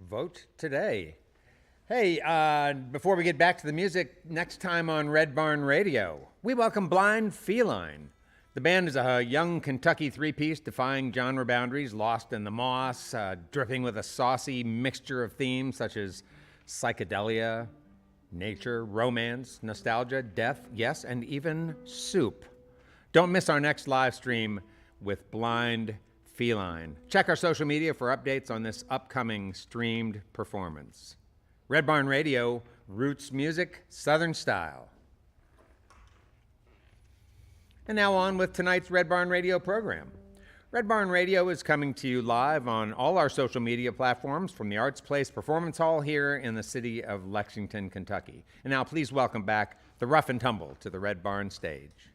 Vote today. Hey, before we get back to the music, next time on Red Barn Radio, we welcome Blind Feline. The band is a young Kentucky three-piece defying genre boundaries, lost in the moss, dripping with a saucy mixture of themes such as psychedelia, nature, romance, nostalgia, death, yes, and even soup. Don't miss our next live stream with Blind Feline. Check our social media for updates on this upcoming streamed performance. Red Barn Radio, roots music, Southern style. And now on with tonight's Red Barn Radio program. Red Barn Radio is coming to you live on all our social media platforms from the Arts Place Performance Hall here in the city of Lexington, Kentucky. And now please welcome back the Rough and Tumble to the Red Barn stage.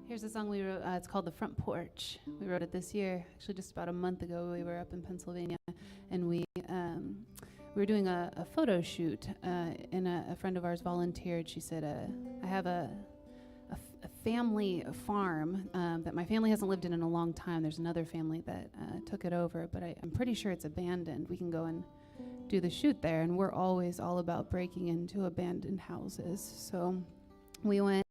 Here's a song we wrote. It's called The Front Porch. We wrote it this year. Actually, just about a month ago, we were up in Pennsylvania, and we were doing a photo shoot, and a friend of ours volunteered. She said, I have a family farm that my family hasn't lived in a long time. There's another family that took it over, but I'm pretty sure it's abandoned. We can go and do the shoot there, and we're always all about breaking into abandoned houses. So we went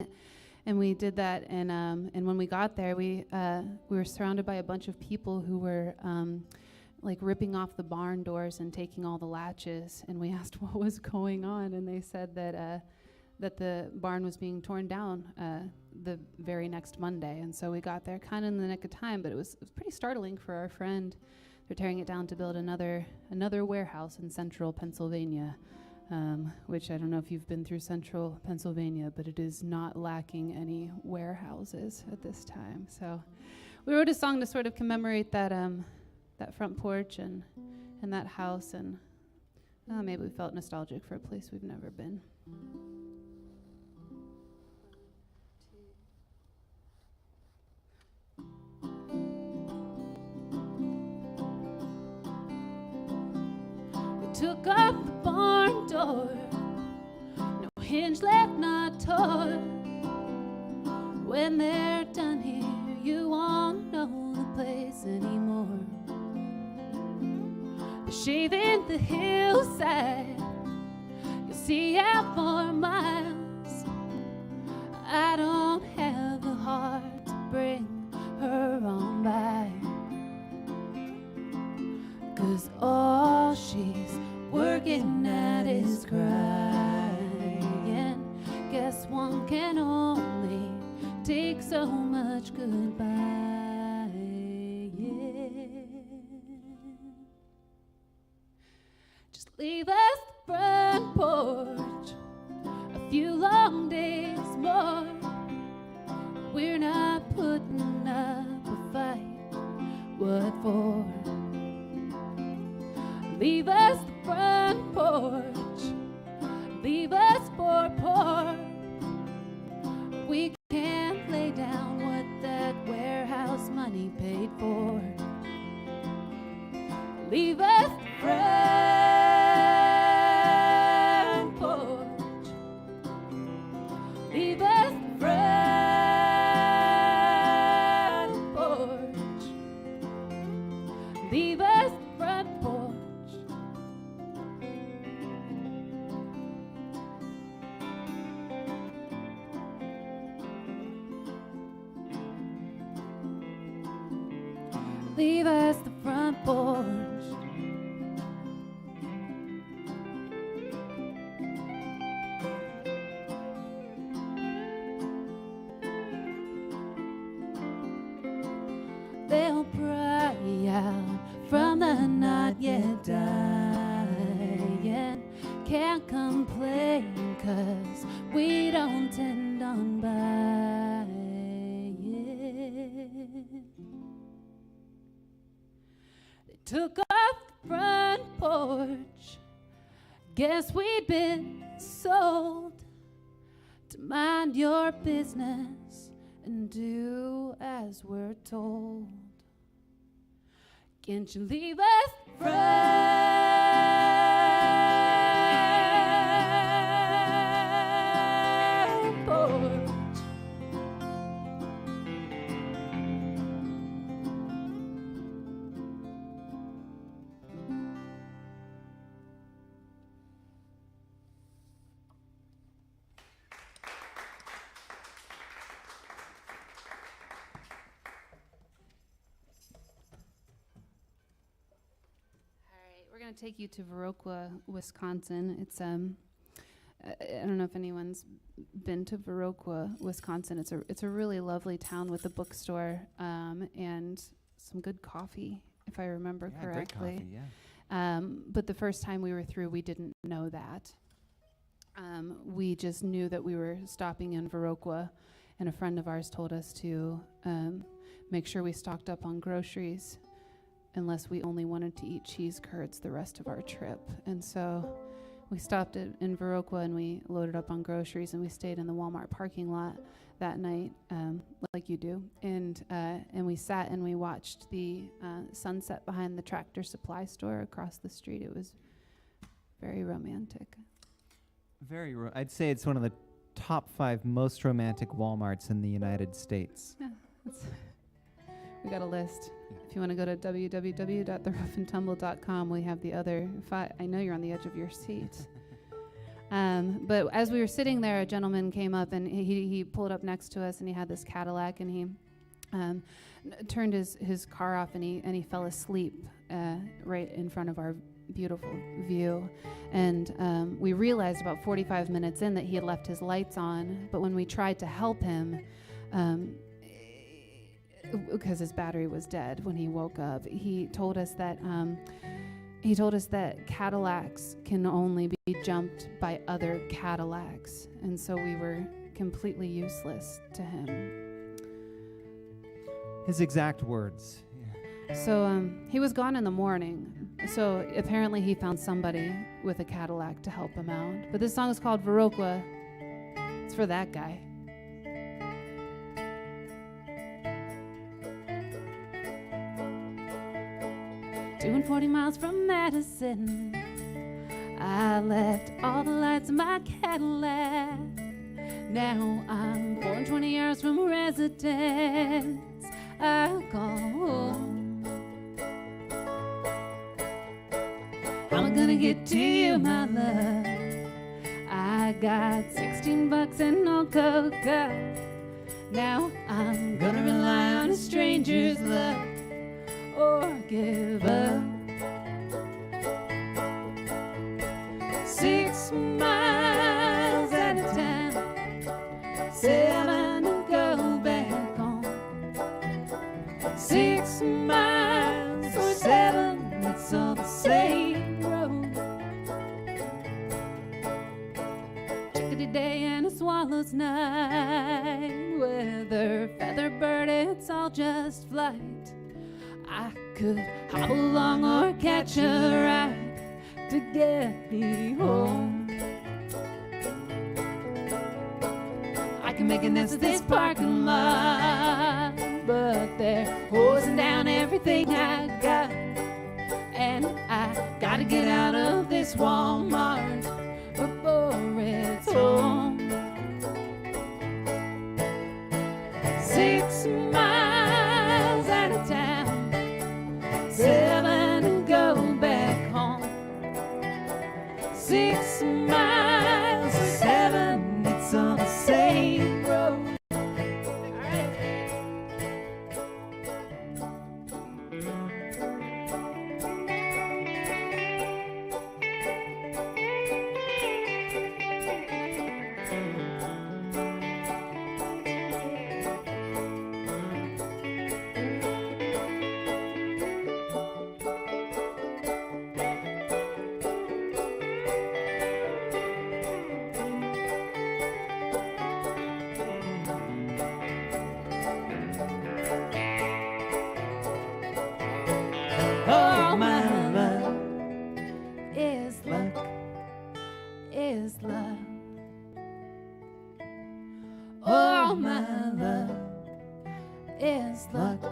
and we did that, and when we got there, we were surrounded by a bunch of people who were like ripping off the barn doors and taking all the latches, and we asked what was going on, and they said that the barn was being torn down the very next Monday, and so we got there kind of in the nick of time, but it was pretty startling for our friend. They're tearing it down to build another warehouse in central Pennsylvania. Which I don't know if you've been through central Pennsylvania, but it is not lacking any warehouses at this time. So we wrote a song to sort of commemorate that front porch and that house, and maybe we felt nostalgic for a place we've never been. Took off the barn door, no hinge left not torn. When they're done here, you won't know the place anymore. They're shaving the hillside, you'll see out for miles. I don't have the heart to bring her on by, 'cause all she's working at is crying. Guess one can only take so much goodbye. Yeah. Just leave us the front porch a few long days more. We're not putting up a fight. What for? Leave us the front porch leave us front porch, leave us front porch, leave us front porch. Leave us the front porch. They'll pry out from the not yet dying. Can't complain 'cause we don't tend on buying. Took off the front porch. Guess we'd been sold to mind your business and do as we're told. Can't you leave us front porch? We're going to take you to Viroqua, Wisconsin. It's I don't know if anyone's been to Viroqua, Wisconsin. It's a really lovely town with a bookstore and some good coffee, if I remember correctly. Great coffee, yeah. But the first time we were through, we didn't know that. We just knew that we were stopping in Viroqua, and a friend of ours told us to make sure we stocked up on groceries unless we only wanted to eat cheese curds the rest of our trip. And so we stopped in Viroqua and we loaded up on groceries, and we stayed in the Walmart parking lot that night, like you do. And we sat and we watched the sunset behind the Tractor Supply store across the street. It was very romantic. I'd say it's one of the top 5 most romantic Walmarts in the United States. Yeah, we got a list. If you want to go to www.theroughandtumble.com, we have the other 5. I know you're on the edge of your seat. But as we were sitting there, a gentleman came up and he pulled up next to us, and he had this Cadillac, and he turned his car off, and he fell asleep right in front of our beautiful view. And we realized about 45 minutes in that he had left his lights on, but when we tried to help him, because his battery was dead when he woke up, he told us that Cadillacs can only be jumped by other Cadillacs, and so we were completely useless to him. His exact words. So he was gone in the morning, so apparently he found somebody with a Cadillac to help him out. But this song is called Viroqua. It's for that guy. Doing 40 miles from Madison, I left all the lights in my Cadillac. Now I'm 420 yards from residence. I call home. How am I gonna get to you, my love? I got 16 bucks and no coca. Now I'm gonna rely on a stranger's love or give up. 6 miles out of town, 7 to go back home. 6 miles or 7, it's all the same road. Chickadee day and a swallow's night, whether feather bird, it's all just flight. I could hobble along or catch a ride to get me home. I can make a nest of this parking lot, but they're hosing down everything I got. And Gotta get out of this Walmart before it's home. 6 miles out of town, 7 to go back home. 6 miles, 7, it's on the same road. Oh, my love is luck, is love. Oh, my love is luck,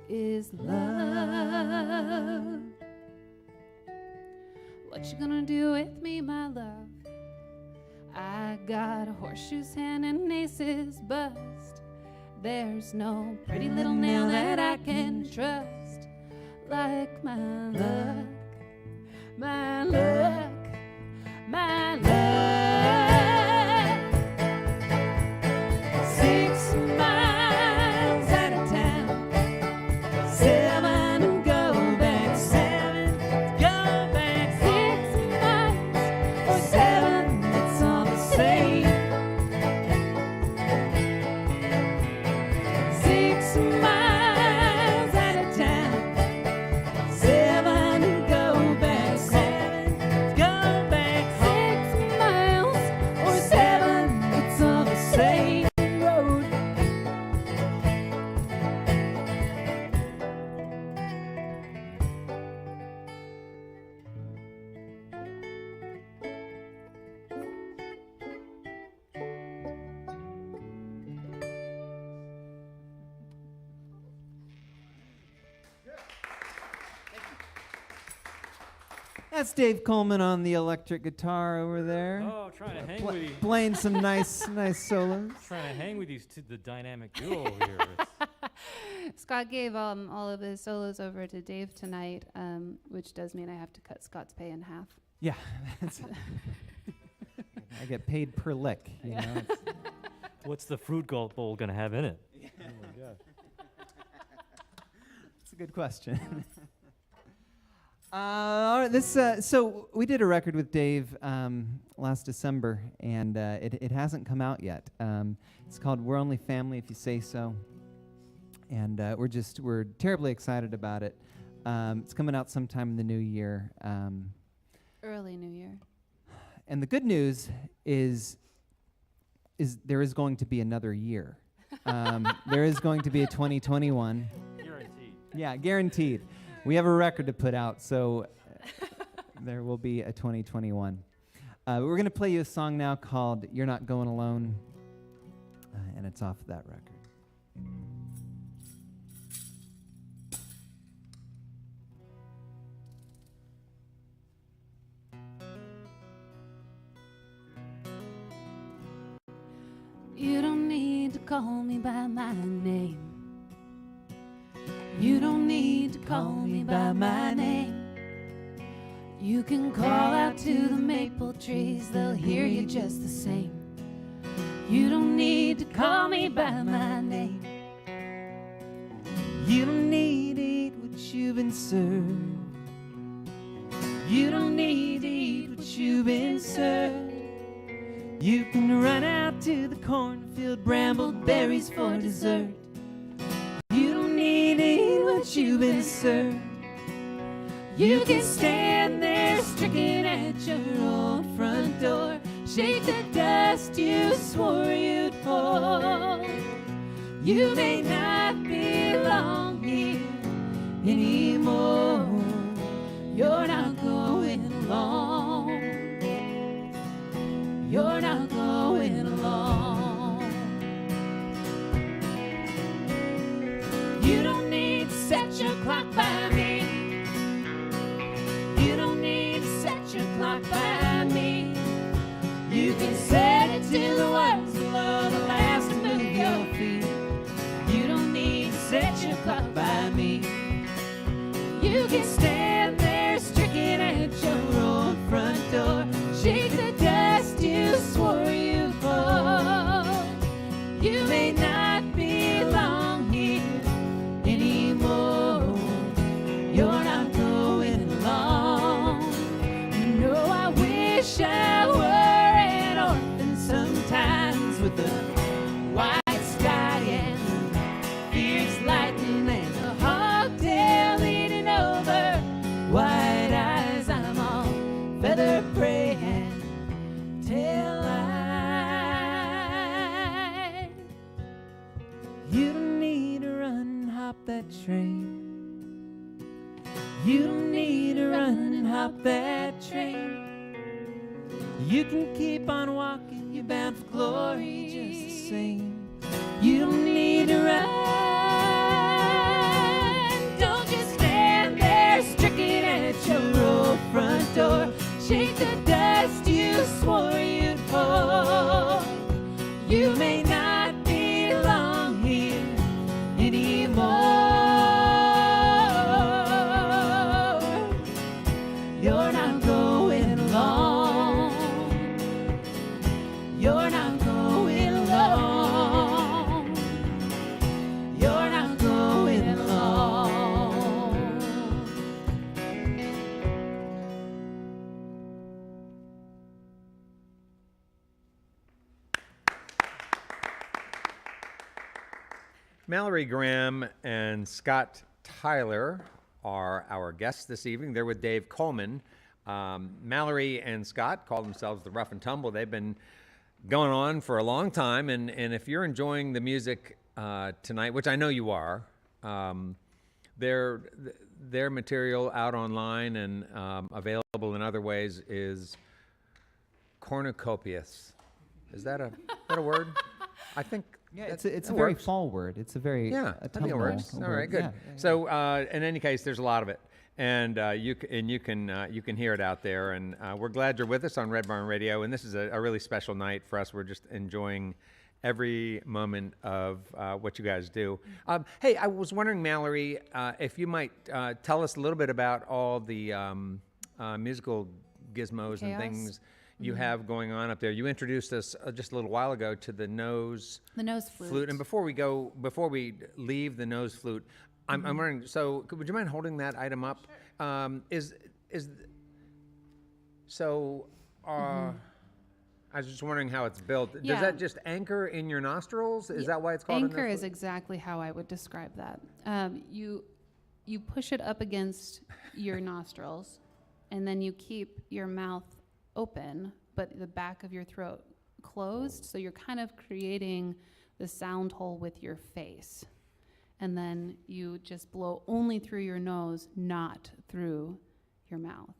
is love. What you gonna do with me, my love? I got a horseshoe's hand and aces bust. There's no pretty little nail that I can trust like my luck, my luck, my luck. 6 miles out of town, 7 to go back, 7 to go back. 6 miles or 7, it's all the same. 6 miles out of town, 7 to go back, 7 to go back. 6 miles or 7, it's all the same road. That's Dave Coleman on the electric guitar over there. Oh, trying to hang with you. Playing some nice solos. Trying to hang with these two, the dynamic duo here. Scott gave all of his solos over to Dave tonight, which does mean I have to cut Scott's pay in half. Yeah, I get paid per lick. You know, it's- What's the fruit bowl gonna have in it? That's a good question. All right, so we did a record with Dave last December, and it hasn't come out yet. It's called "We're Only Family If You Say So," and we're terribly excited about it. It's coming out sometime in the new year. Early New Year. And the good news is there is going to be another year. There is going to be a 2021. Guaranteed. Yeah, guaranteed. We have a record to put out, so there will be a 2021. We're going to play you a song now called "You're Not Going Alone," and it's off of that record. You don't need to call me by my name. You don't need to call me by my name. You can call out to the maple trees, they'll hear you just the same. You don't need to call me by my name. You don't need to eat what you've been served. You don't need to eat what you've been served. You can run out to the cornfield, bramble berries for dessert. You don't need to eat what you've been served. You can stand there stricken at your own front door, shake the dust you swore you'd hold. You may not belong here anymore. You're not going alone. You're not going alone. You don't need to set your clock by me. run and hop that train. You can keep on walking, you're bound for glory just the same. You don't need to run. Don't just stand there stricken at your old front door. Shake the dust you swore you'd hold. You may not belong here anymore. You're not going alone. You're not going alone. You're not going alone. Mallory Graham and Scott Tyler are our guests this evening. They're with Dave Coleman. Mallory and Scott call themselves the Rough Tumble. They've been going on for a long time, and if you're enjoying the music tonight, which I know you are, their material out online and available in other ways is cornucopious. Is that a word? I think. Yeah, that- it's that a very works. fall word. It's a very Yeah, I think it works. All right, good. So in any case, there's a lot of it, and you can hear it out there. And we're glad you're with us on Red Barn Radio. And this is a really special night for us. We're just enjoying every moment of what you guys do. Hey, I was wondering, Mallory, if you might tell us a little bit about all the musical gizmos and Chaos? things you have going on up there. You introduced us just a little while ago to the nose The nose flute. And before we leave the nose flute, I'm wondering. So, would you mind holding that item up? I was just wondering how it's built. Does Yeah. that just anchor in your nostrils? Is that why it's called Anchor a nose is flute? exactly how I would describe that. You push it up against your nostrils, and then you keep your mouth open, but the back of your throat closed. So you're kind of creating the sound hole with your face. And then you just blow only through your nose, not through your mouth.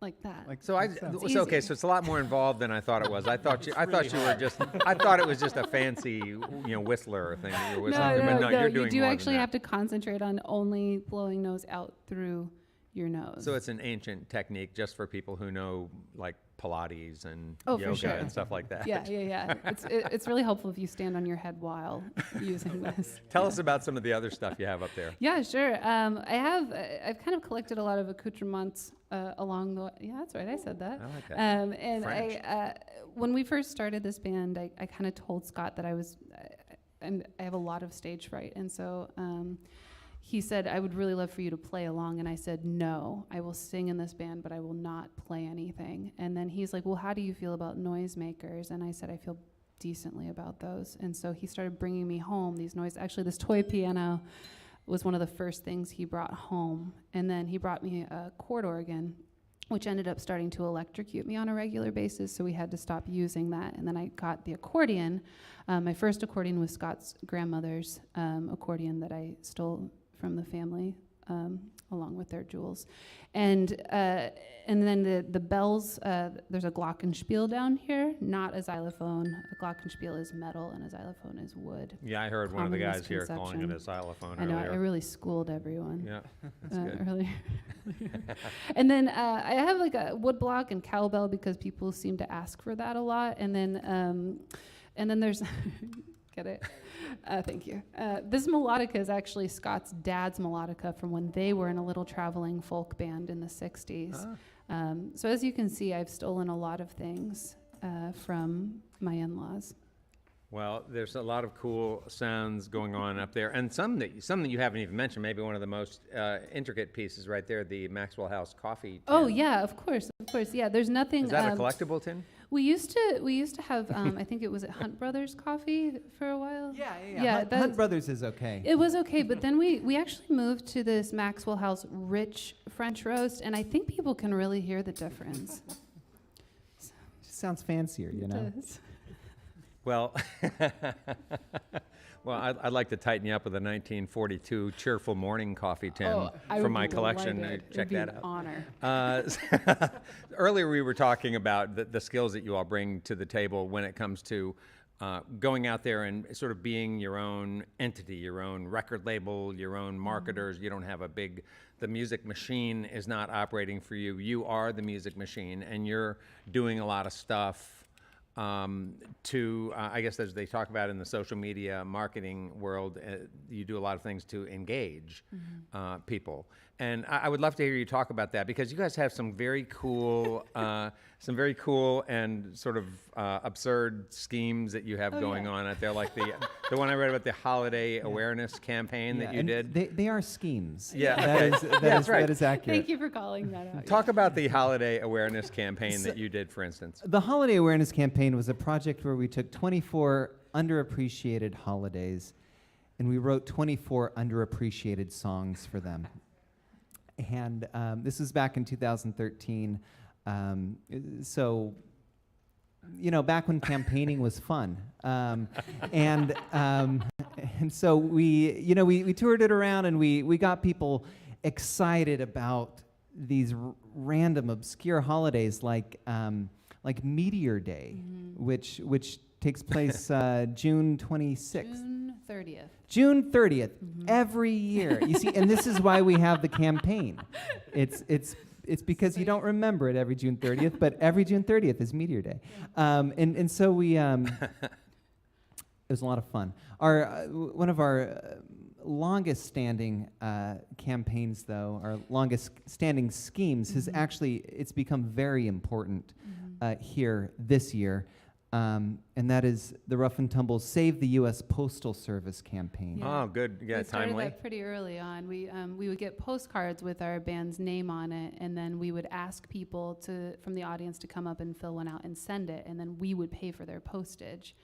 Like that. So It's okay, easy. so it's a lot more involved than I thought it was. I thought it was just a fancy, whistler thing that you're whistling. But no, you're doing you do more actually than have to concentrate on only blowing nose out through your nose. So it's an ancient technique just for people who know like Pilates and Oh, for yoga sure. and stuff like that. Yeah. It's really helpful if you stand on your head while using this. Tell us about some of the other stuff you have up there. Yeah, sure. I've kind of collected a lot of accoutrements along the. Yeah, that's right. I said that. I like that. And French. when we first started this band, I kind of told Scott that I have a lot of stage fright, and so. He said, I would really love for you to play along. And I said, no, I will sing in this band, but I will not play anything. And then he's like, well, how do you feel about noisemakers? And I said, I feel decently about those. And so he started bringing me home these actually this toy piano was one of the first things he brought home. And then he brought me a chord organ, which ended up starting to electrocute me on a regular basis. So we had to stop using that. And then I got the accordion. My first accordion was Scott's grandmother's accordion that I stole from the family, along with their jewels, and then the bells. There's a glockenspiel down here, not a xylophone. A glockenspiel is metal, and a xylophone is wood. Yeah, I heard one of the Common guys here calling it a misconception. xylophone I know. earlier. I really schooled everyone. Yeah, that's good. Earlier. And then I have like a woodblock and cowbell because people seem to ask for that a lot. And then there's. Get it? Thank you. This melodica is actually Scott's dad's melodica from when they were in a little traveling folk band in the 60s. So as you can see, I've stolen a lot of things from my in-laws. Well, there's a lot of cool sounds going on up there, and some that you haven't even mentioned. Maybe one of the most intricate pieces right there, the Maxwell House coffee tin. Oh yeah, of course. Yeah, there's nothing. Is that a collectible tin? We used to have. I think it was at Hunt Brothers Coffee for a while. Yeah. Hunt Brothers is okay. It was okay, but then we actually moved to this Maxwell House rich French roast, and I think people can really hear the difference. Sounds fancier, you know. It does. Well, Well, I'd like to tighten you up with a 1942 cheerful morning coffee tin I from would my be collection. delighted. Check It'd be that an out. honor. Earlier, we were talking about the skills that you all bring to the table when it comes to going out there and sort of being your own entity, your own record label, your own marketers. You don't have the music machine is not operating for you. You are the music machine, and you're doing a lot of stuff I guess as they talk about in the social media marketing world, you do a lot of things to engage people. And I would love to hear you talk about that, because you guys have some very cool and sort of absurd schemes that you have going on out there, like the one I read about the holiday awareness campaign that you and did. They are schemes. Yeah, That's right. That is accurate. Thank you for calling that out. Talk about the holiday awareness campaign that you did, for instance. The Holiday Awareness Campaign was a project where we took 24 underappreciated holidays and we wrote 24 underappreciated songs for them. And this was back in 2013. So, back when campaigning was fun. And so we toured it around, and we got people excited about these random obscure holidays like Meteor Day, which takes place June 26th. June 30th. June 30th, every year. You see, and this is why we have the campaign. It's because you don't remember it every June 30th, but every June 30th is Meteor Day. And so we, it was a lot of fun. One of our longest standing campaigns, though, our longest standing schemes, has actually, it's become very important here this year. And that is the Rough and Tumble Save the U.S. Postal Service campaign. Yeah. Oh, good. Yeah, We started timely. that pretty early on. We would get postcards with our band's name on it, and then we would ask people from the audience to come up and fill one out and send it, and then we would pay for their postage.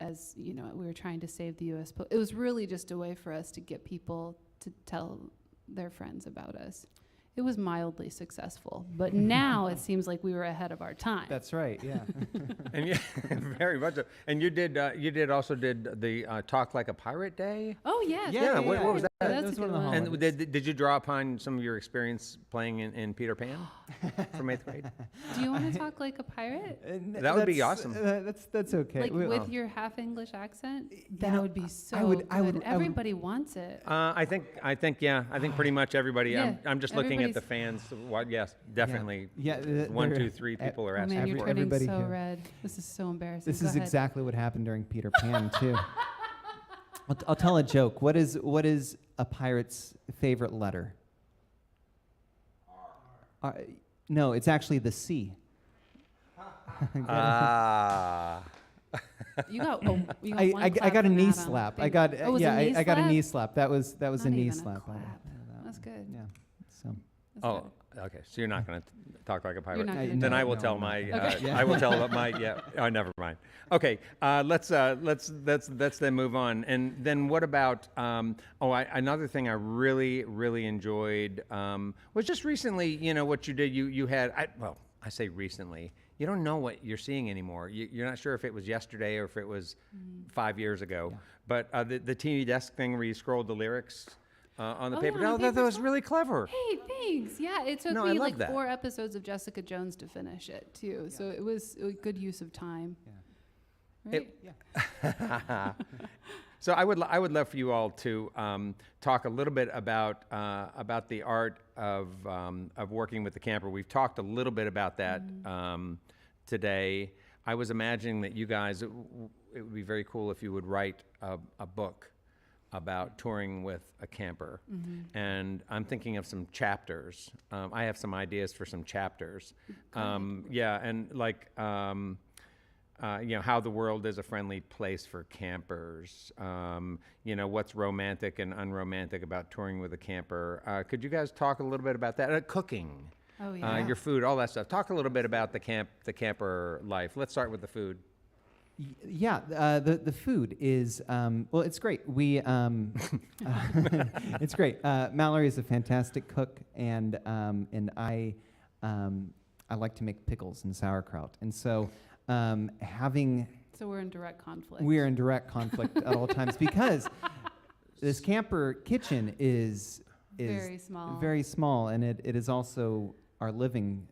As we were trying to save the U.S. It was really just a way for us to get people to tell their friends about us. It was mildly successful, but now it seems like we were ahead of our time. That's right, yeah. And yeah, very much so. And you did also did the Talk Like a Pirate Day? Oh, yes. Yeah, what was that? That's was a one good of the one. holidays. And did you draw upon some of your experience playing in Peter Pan from 8th grade? Do you want to talk like a pirate? That would be That's- awesome. That's okay. Like We- with your half English accent? You That know, would be so I would- good. I would- Everybody wants it. I think pretty much everybody. Yeah, I'm just looking at the everybody's- fans. Yes, definitely. Yeah, 1, there- 2, 3 people are Oh asking. man, you're for it. turning everybody so here. red. This is so embarrassing. This Go is ahead. exactly what happened during Peter Pan too. I'll tell a joke. What is a pirate's favorite letter? R. No, it's actually the C. Ah. You got one I clap got a from knee Adam. slap. Thank you. Oh, it was a knee I got a slap? knee slap. That was a Not knee even a slap. clap. That's good. Yeah. So That's Oh, good. okay. So you're not going to talk like a pirate. You're not gonna Then do I it. will No, tell no, my. no. Okay. I will tell my. Yeah. Oh, never mind. Okay. Let's then move on. And then what about? Another thing I really enjoyed was just recently. What you did. You had. I say recently. You don't know what you're seeing anymore. You're not sure if it was yesterday or if it was 5 years ago. Yeah. But the TV desk thing where you scrolled the lyrics on the Oh, paper. yeah, on No, the that paper was as really clever. Hey, thanks. Yeah, it took No, I me love like that. 4 episodes of Jessica Jones to finish it too. So it was a good use of time. Yeah. Right? So I would love for you all to talk a little bit about the art of working with the camper. We've talked a little bit about that today. I was imagining that you guys, it would be very cool if you would write a book about touring with a camper. And I'm thinking of some chapters. I have some ideas for some chapters. Yeah, and like, how the world is a friendly place for campers. What's romantic and unromantic about touring with a camper. Could you guys talk a little bit about that? Cooking. Oh yeah. Your food, all that stuff. Talk a little bit about the camper life. Let's start with the food. Yeah, the food is it's great. We it's great. Mallory is a fantastic cook, and I like to make pickles and sauerkraut, and so having So we're in direct conflict. We are in direct conflict at all times because this camper kitchen is Very small. very small, and it is also our living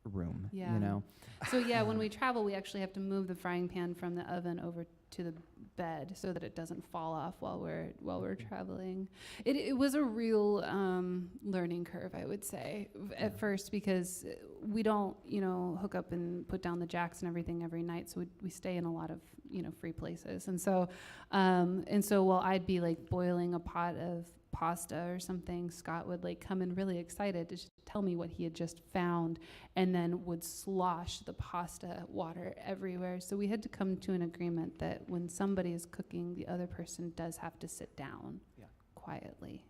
room. Yeah. You know. So yeah, when we travel, we actually have to move the frying pan from the oven over to the bed so that it doesn't fall off while we're traveling. It was a real learning curve, I would say, at first, because we don't hook up and put down the jacks and everything every night, so we stay in a lot of free places, and so while I'd be like boiling a pot of pasta or something, Scott would like come in really excited to tell me what he had just found, and then would slosh the pasta water everywhere. So we had to come to an agreement that when somebody is cooking, the other person does have to sit down quietly.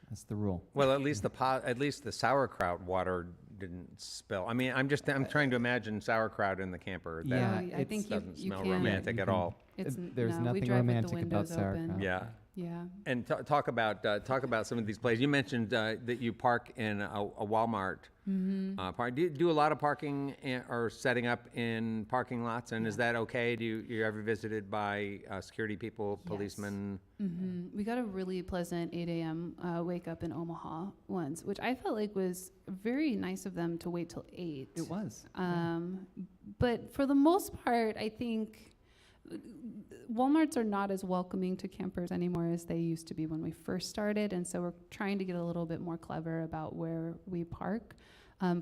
That's the rule. Well, at least the sauerkraut water didn't spill. I mean, I'm trying to imagine sauerkraut in the camper. That Yeah, I think doesn't you smell can. romantic at all. There's we nothing drive romantic with the about windows open. sauerkraut. Yeah. Yeah. And talk about some of these places. You mentioned that you park in a Walmart park. Do you do a lot of parking or setting up in parking lots? And is that okay? Do you ever visited by security people, policemen? We got a really pleasant 8 a.m. Wake up in Omaha once, which I felt like was very nice of them to wait till 8. It was. But for the most part, I think Walmarts are not as welcoming to campers anymore as they used to be when we first started, and so we're trying to get a little bit more clever about where we park.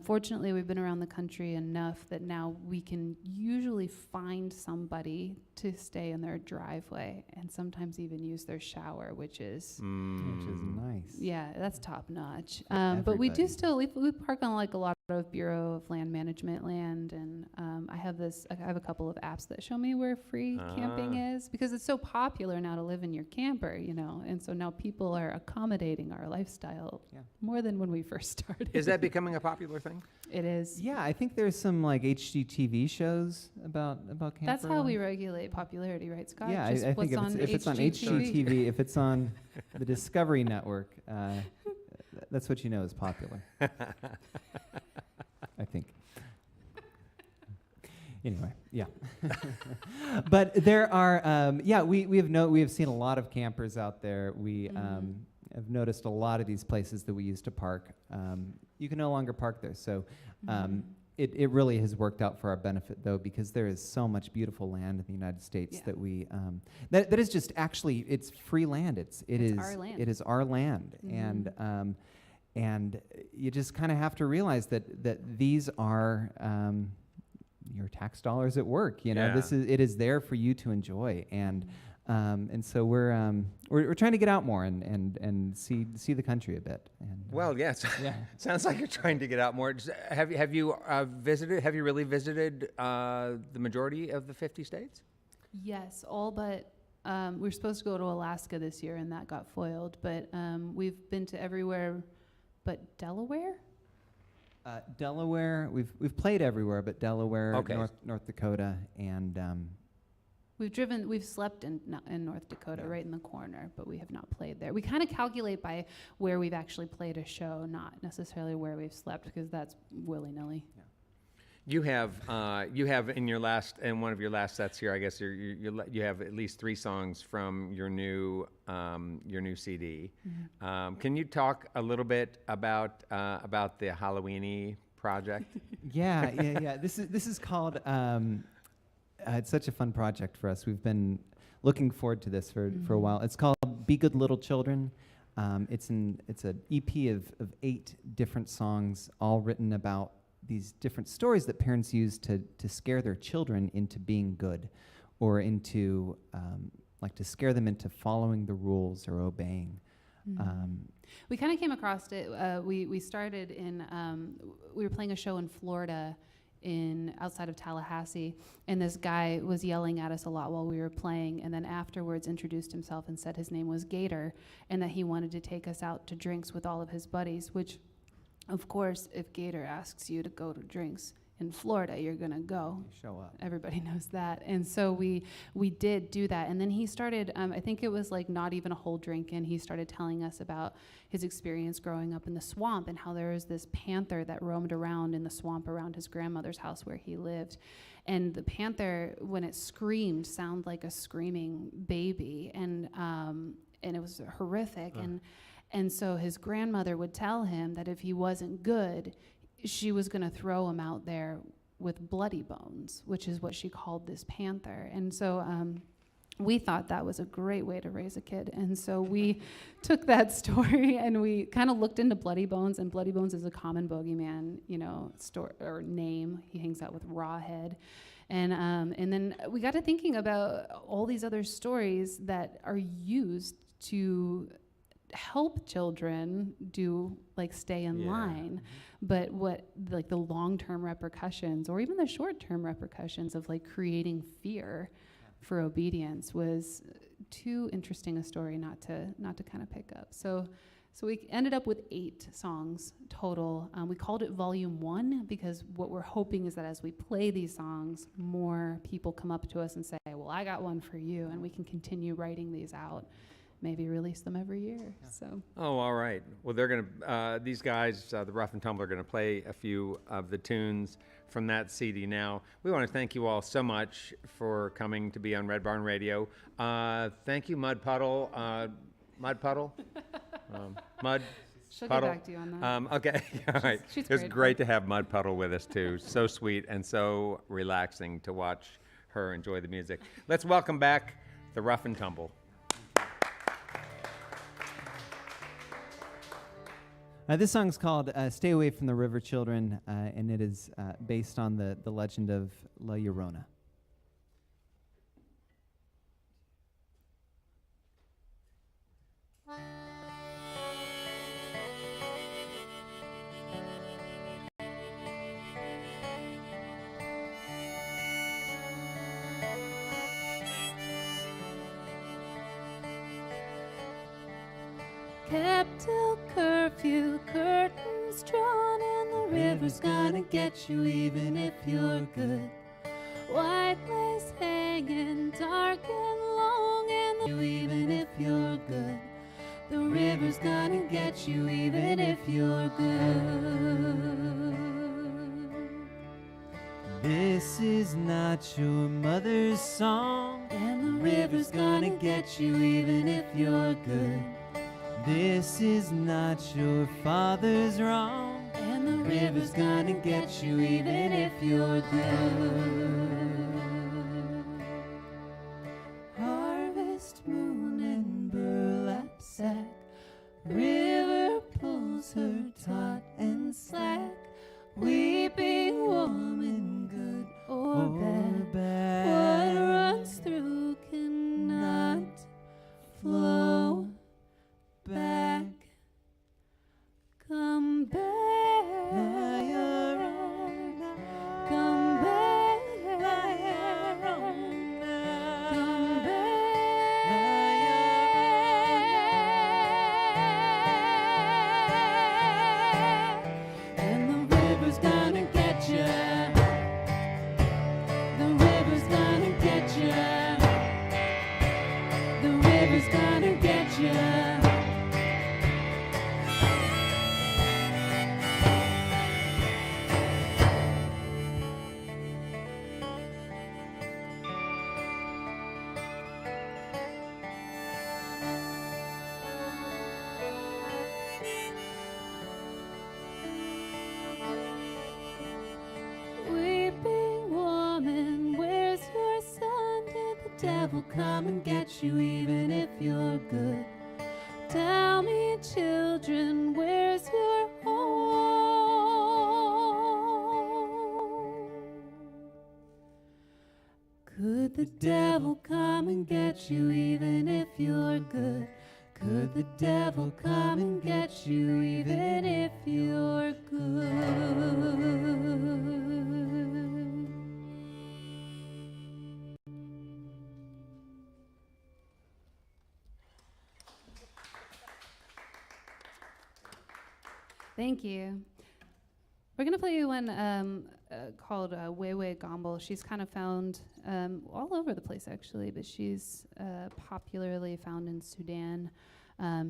Fortunately, we've been around the country enough that now we can usually find somebody to stay in their driveway and sometimes even use their shower, which is nice. yeah, that's top notch. But we do everybody. still we park on like a lot of Bureau of Land Management land, and I have a couple of apps that show me where free camping is, because it's so popular now to live in your camper, and so now people are accommodating our lifestyle more than when we first started. Is that becoming a popular thing? It is. Yeah, I think there's some like HGTV shows about camper. That's how we life. regulate popularity, right, Scott? Yeah, Just I think what's if it's on HGTV, if it's on the Discovery Network, that's what you know is popular. I think. Anyway, yeah. But there are, we have seen a lot of campers out there. We have noticed a lot of these places that we used to park. You can no longer park there, so it really has worked out for our benefit, though, because there is so much beautiful land in the United States that we that is just actually, it's free land. It's our land. It is our land, and you just kind of have to realize that these are your tax dollars at work. It is there for you to enjoy, and so we're trying to get out more and see the country a bit. And, Well, yes. Yeah. Sounds like you're trying to get out more. Have you visited? Have you really visited the majority of the 50 states? Yes, all but we were supposed to go to Alaska this year, and that got foiled. But we've been to everywhere but Delaware. Delaware, we've played everywhere, but Delaware, Okay. North Dakota, and We've slept in North Dakota, right in the corner, but we have not played there. We kind of calculate by where we've actually played a show, not necessarily where we've slept, because that's willy-nilly. You have in one of your last sets here, I guess you have at least 3 songs from your new CD. Can you talk a little bit about the Halloweeny project? Yeah. This is called. It's such a fun project for us. We've been looking forward to this for a while. It's called "Be Good Little Children." It's an EP of 8 different songs, all written about these different stories that parents use to scare their children into being good, or into to scare them into following the rules or obeying. We kind of came across it. We started in. We were playing a show in Florida, outside of Tallahassee, and this guy was yelling at us a lot while we were playing, and then afterwards introduced himself and said his name was Gator, and that he wanted to take us out to drinks with all of his buddies, which, of course, if Gator asks you to go to drinks, in Florida, you're gonna go. Show up. Everybody knows that. And so we did do that. And then he started, I think it was like not even a whole drink in, he started telling us about his experience growing up in the swamp and how there was this panther that roamed around in the swamp around his grandmother's house where he lived. And the panther, when it screamed, sounded like a screaming baby. And it was horrific. And so his grandmother would tell him that if he wasn't good, she was going to throw him out there with bloody bones, which is what she called this panther. And so we thought that was a great way to raise a kid. And so we took that story and we kind of looked into Bloody Bones, and Bloody Bones is a common bogeyman, name. He hangs out with Rawhead. And then we got to thinking about all these other stories that are used to help children stay in line, but what the long-term repercussions or even the short-term repercussions of creating fear for obedience was too interesting a story not to kind of pick up. So we ended up with 8 songs total. We called it Volume 1 because what we're hoping is that as we play these songs, more people come up to us and say, well, I got one for you, and we can continue writing these out. Maybe release them every year. So. Oh, all right. Well, they're going to, these guys, the Rough Tumble, are going to play a few of the tunes from that CD now. We want to thank you all so much for coming to be on Red Barn Radio. Thank you, Mud Puddle. Mud Puddle? Mud She'll Puddle. get back to you on that. Okay, all right. She's It was great. great to have Mud Puddle with us, too. So sweet and so relaxing to watch her enjoy the music. Let's welcome back the Rough and Tumble. This song's called Stay Away from the River Children, and it is based on the legend of La Llorona. Kept till curfew, curtains drawn, and the river's gonna get you even if you're good. White lace hanging dark and long, and even if you're good. The river's gonna get you even if you're good. This is not your mother's song, And the river's gonna get you even if you're good. this is not your father's wrong, And the river's gonna get you even if you're good. Harvest moon and burlap sack, river pulls her taut and slack, weeping woman good or bad. What runs through cannot flow back. Come back. Come back. Come back. And the river's gonna get ya. The river's gonna get ya. The river's gonna get ya. Weeping woman, where's your son? Did the devil come and get you even if you're good? Tell me, children, where's your home? Could the devil come and get you even if you're good? Could the devil come and get you even if you're good? Thank you. We're going to play you one called Wei Wei Gomble. She's kind of found all over the place, actually, but she's popularly found in Sudan.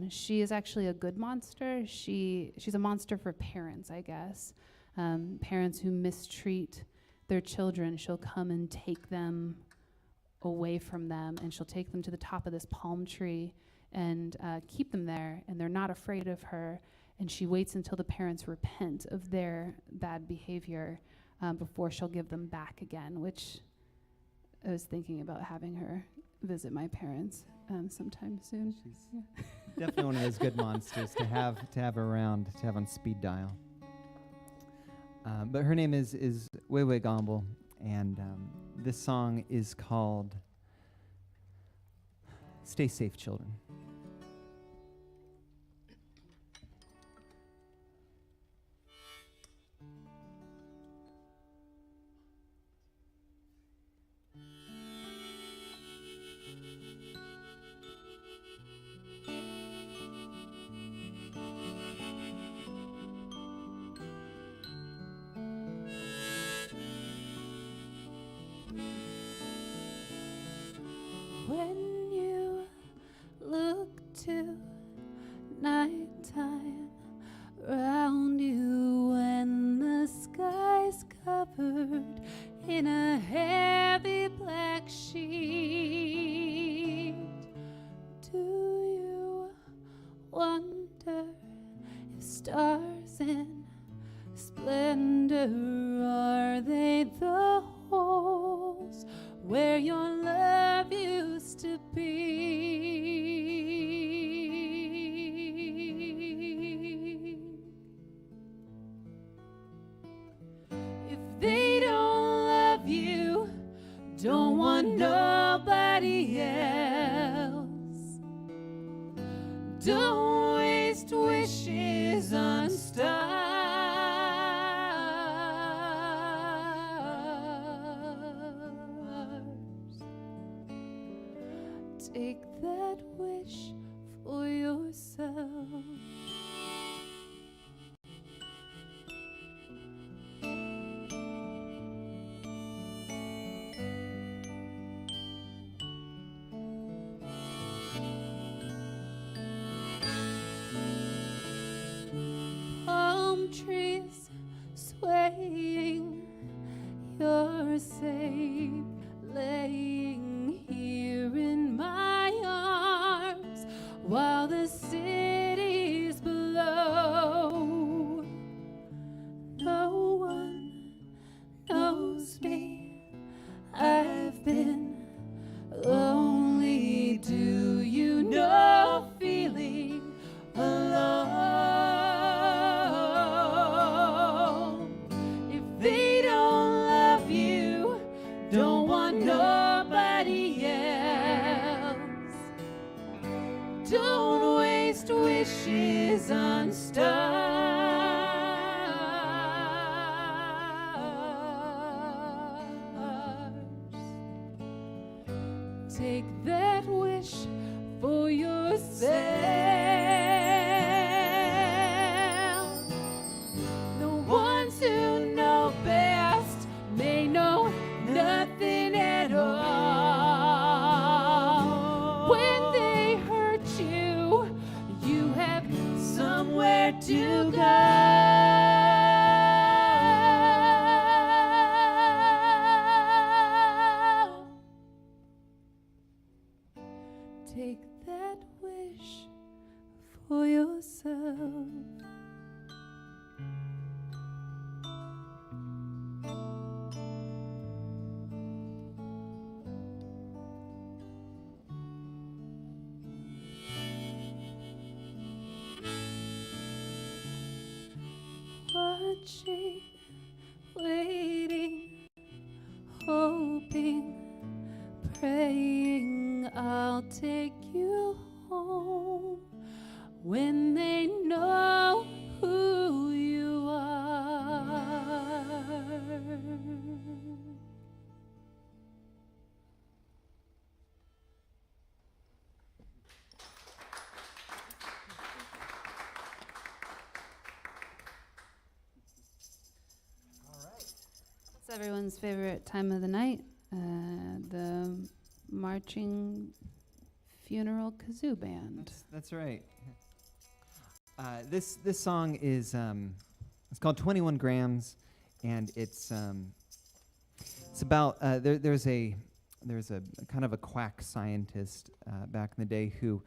She is actually a good monster. She's a monster for parents, I guess. Parents who mistreat their children, she'll come and take them away from them, and she'll take them to the top of this palm tree and keep them there, and they're not afraid of her. And she waits until the parents repent of their bad behavior before she'll give them back again, which I was thinking about having her visit my parents sometime soon. She's definitely one of those good monsters to have around, to have on speed dial. But her name is Wei Wei Gomble, and this song is called Stay Safe, Children. When you look to nighttime round you and the sky's covered in a heavy black sheet, do you wonder if stars in splendor are they the holes where your love used to be? If they don't love you, don't want nobody else, don't waste wishes on stars. Take that wish for yourself. Palm trees swaying, you're safe laying here in my arms while the city's below. No one knows me, I've been lonely. Do you know feeling alone? If they don't love you, don't want nobody else, don't waste wishes on stars. Take that wish for yourself. The ones who know best may know nothing at all. When they hurt you, you have somewhere to go. Take that wish for yourself. Watching, waiting, hoping, praying I'll take you home when they know who you are. Everyone's favorite time of the night, the marching funeral kazoo band. That's right. This song is it's called 21 Grams, and it's about there's a kind of a quack scientist back in the day who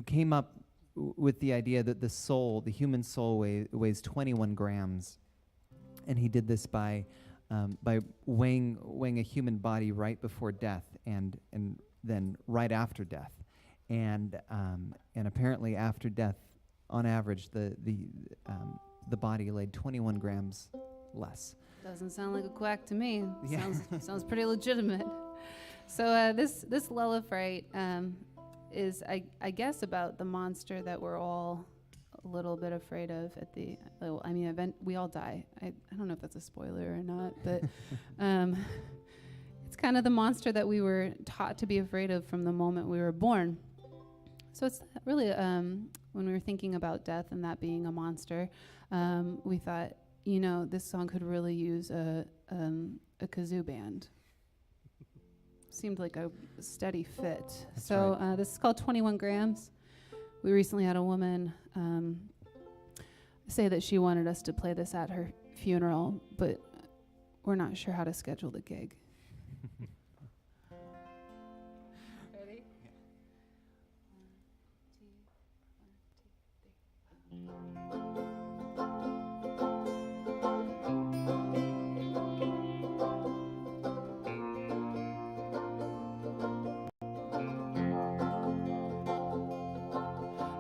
came up with the idea that the human soul weighs 21 grams. And he did this by weighing a human body right before death and then right after death, and apparently after death, on average, the body laid 21 grams less. Doesn't sound like a quack to me. Yeah. Sounds pretty legitimate. So this lullaby fright is I guess about the monster that we're all a little bit afraid of at the we all die. I don't know if that's a spoiler or not, but it's kind of the monster that we were taught to be afraid of from the moment we were born. So it's really when we were thinking about death and that being a monster, we thought, this song could really use a kazoo band. Seemed like a steady fit. That's so right. This is called 21 Grams. We recently had a woman say that she wanted us to play this at her funeral, but we're not sure how to schedule the gig. Ready?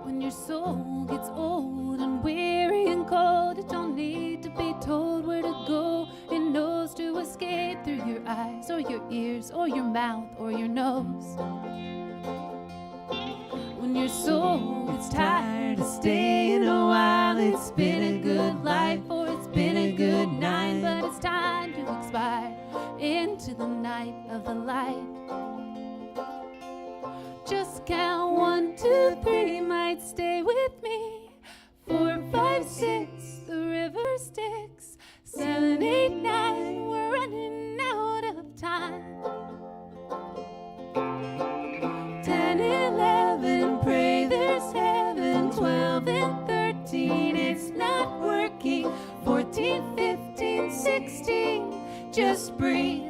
When your soul gets old and weary and cold, it don't need to be told where to go. It knows to escape through your eyes or your ears or your mouth or your nose. When your soul gets tired of staying a while, it's been a good life or it's been a good night, but it's time to expire into the night of the light. Just count 1, 2, 3, might stay with me. 4, 5, 6, the river Styx. 7, 8, 9, we're running out of time. 10, 11, pray there's heaven. 12 and 13, it's not working. 14, 15, 16, just breathe.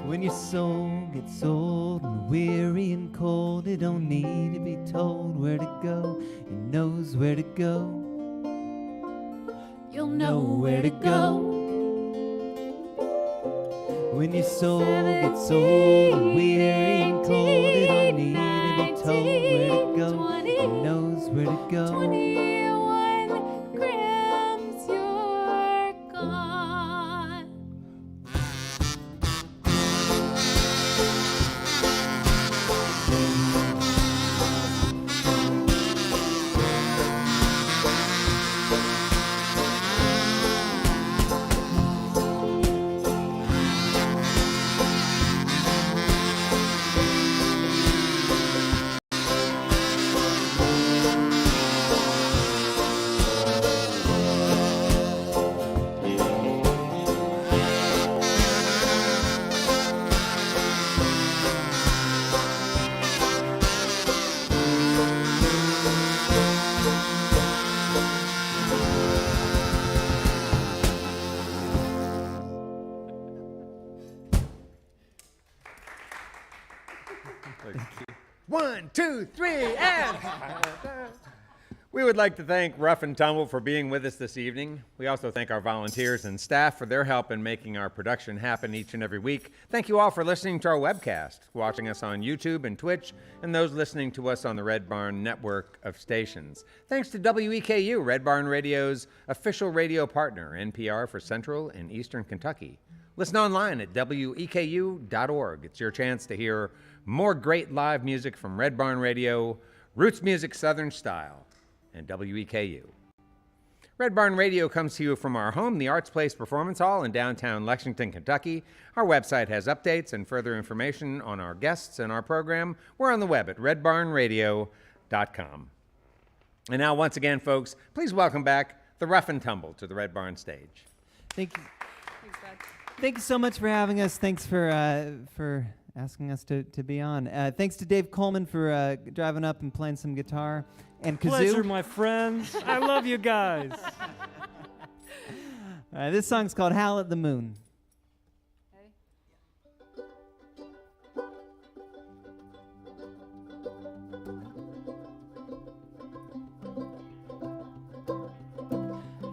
When your soul gets old and weary and cold, it don't need to be told where to go. It knows where to go. You'll know where to go. When your soul gets old and weary and cold, it don't need to be told where to go. It knows where to go. 21 grams, you're gone. One, two, three, and We would like to thank Rough Tumble for being with us this evening. We also thank our volunteers and staff for their help in making our production happen each and every week. Thank you all for listening to our webcast, watching us on YouTube and Twitch, and those listening to us on the Red Barn network of stations. Thanks to WEKU, Red Barn Radio's official radio partner, NPR for Central and Eastern Kentucky. Listen online at weku.org. It's your chance to hear more great live music from Red Barn Radio, Roots Music Southern Style, and WEKU. Red Barn Radio comes to you from our home, the Arts Place Performance Hall in downtown Lexington, Kentucky. Our website has updates and further information on our guests and our program. We're on the web at redbarnradio.com. And now, once again, folks, please welcome back the Rough and Tumble to the Red Barn stage. Thank you. Thank you so much for having us. Thanks for asking us to be on. Thanks to Dave Coleman for driving up and playing some guitar. And kazoo. Pleasure, my friends. I love you guys. This song's called Howl at the Moon.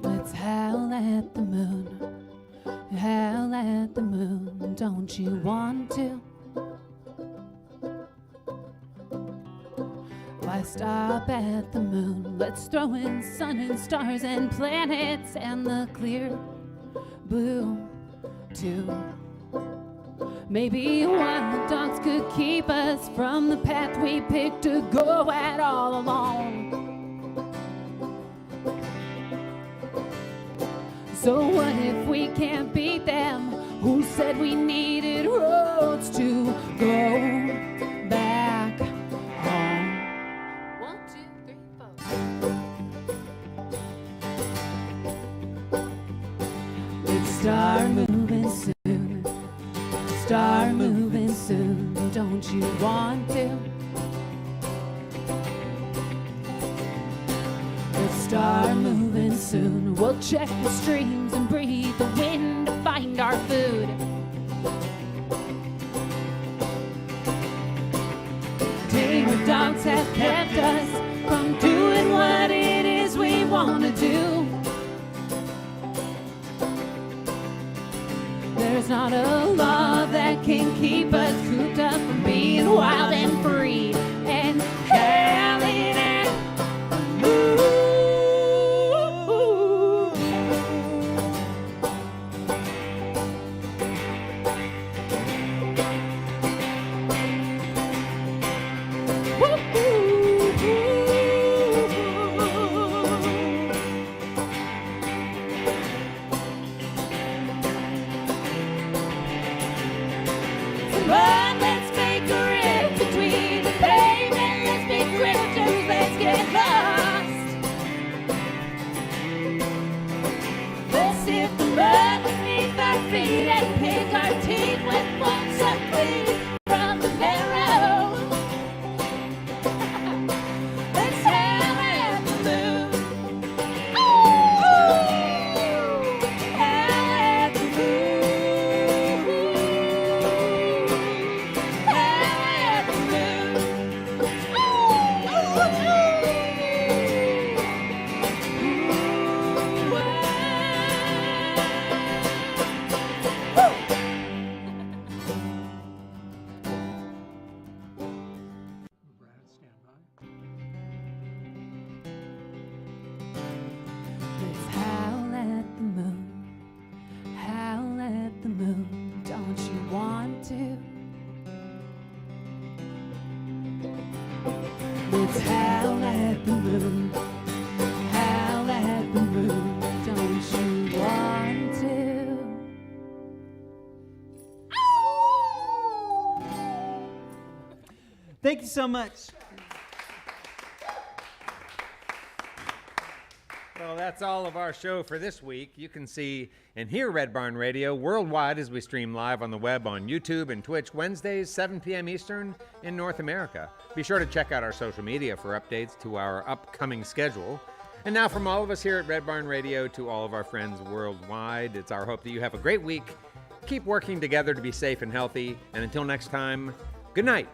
Let's howl at the moon. Howl at the moon. Don't you want to? Why stop at the moon? Let's throw in sun and stars and planets and the clear blue too. Maybe wild dogs could keep us from the path we picked to go at all alone. So what if we can't beat them? Who said we needed roads to go back home? 1, 2, 3, 4. Let's start moving soon. Start moving soon. Don't you want to? Let's start moving soon. We'll check the streams and breathe the wind to find our food. Danger dogs have kept us from doing what it is we want to do. There's not a law that can keep us cooped up from being wild and free and howling at the moon. Run, let's make a rift between the pavement. Let's be drifters, let's get lost. Let's sift the mud beneath our feet and pick our teeth with forks of clean from the marrow. Let's howl at the moon. Howl at the moon. Let's howl at the moon. Howl at the moon. Don't you want to? Let's howl at the moon. Howl at the moon. Don't you want to? Thank you so much. Well, that's all of our show for this week. You can see and hear Red Barn Radio worldwide as we stream live on the web on YouTube and Twitch Wednesdays, 7 p.m. Eastern in North America. Be sure to check out our social media for updates to our upcoming schedule. And now from all of us here at Red Barn Radio to all of our friends worldwide, it's our hope that you have a great week. Keep working together to be safe and healthy. And until next time, good night.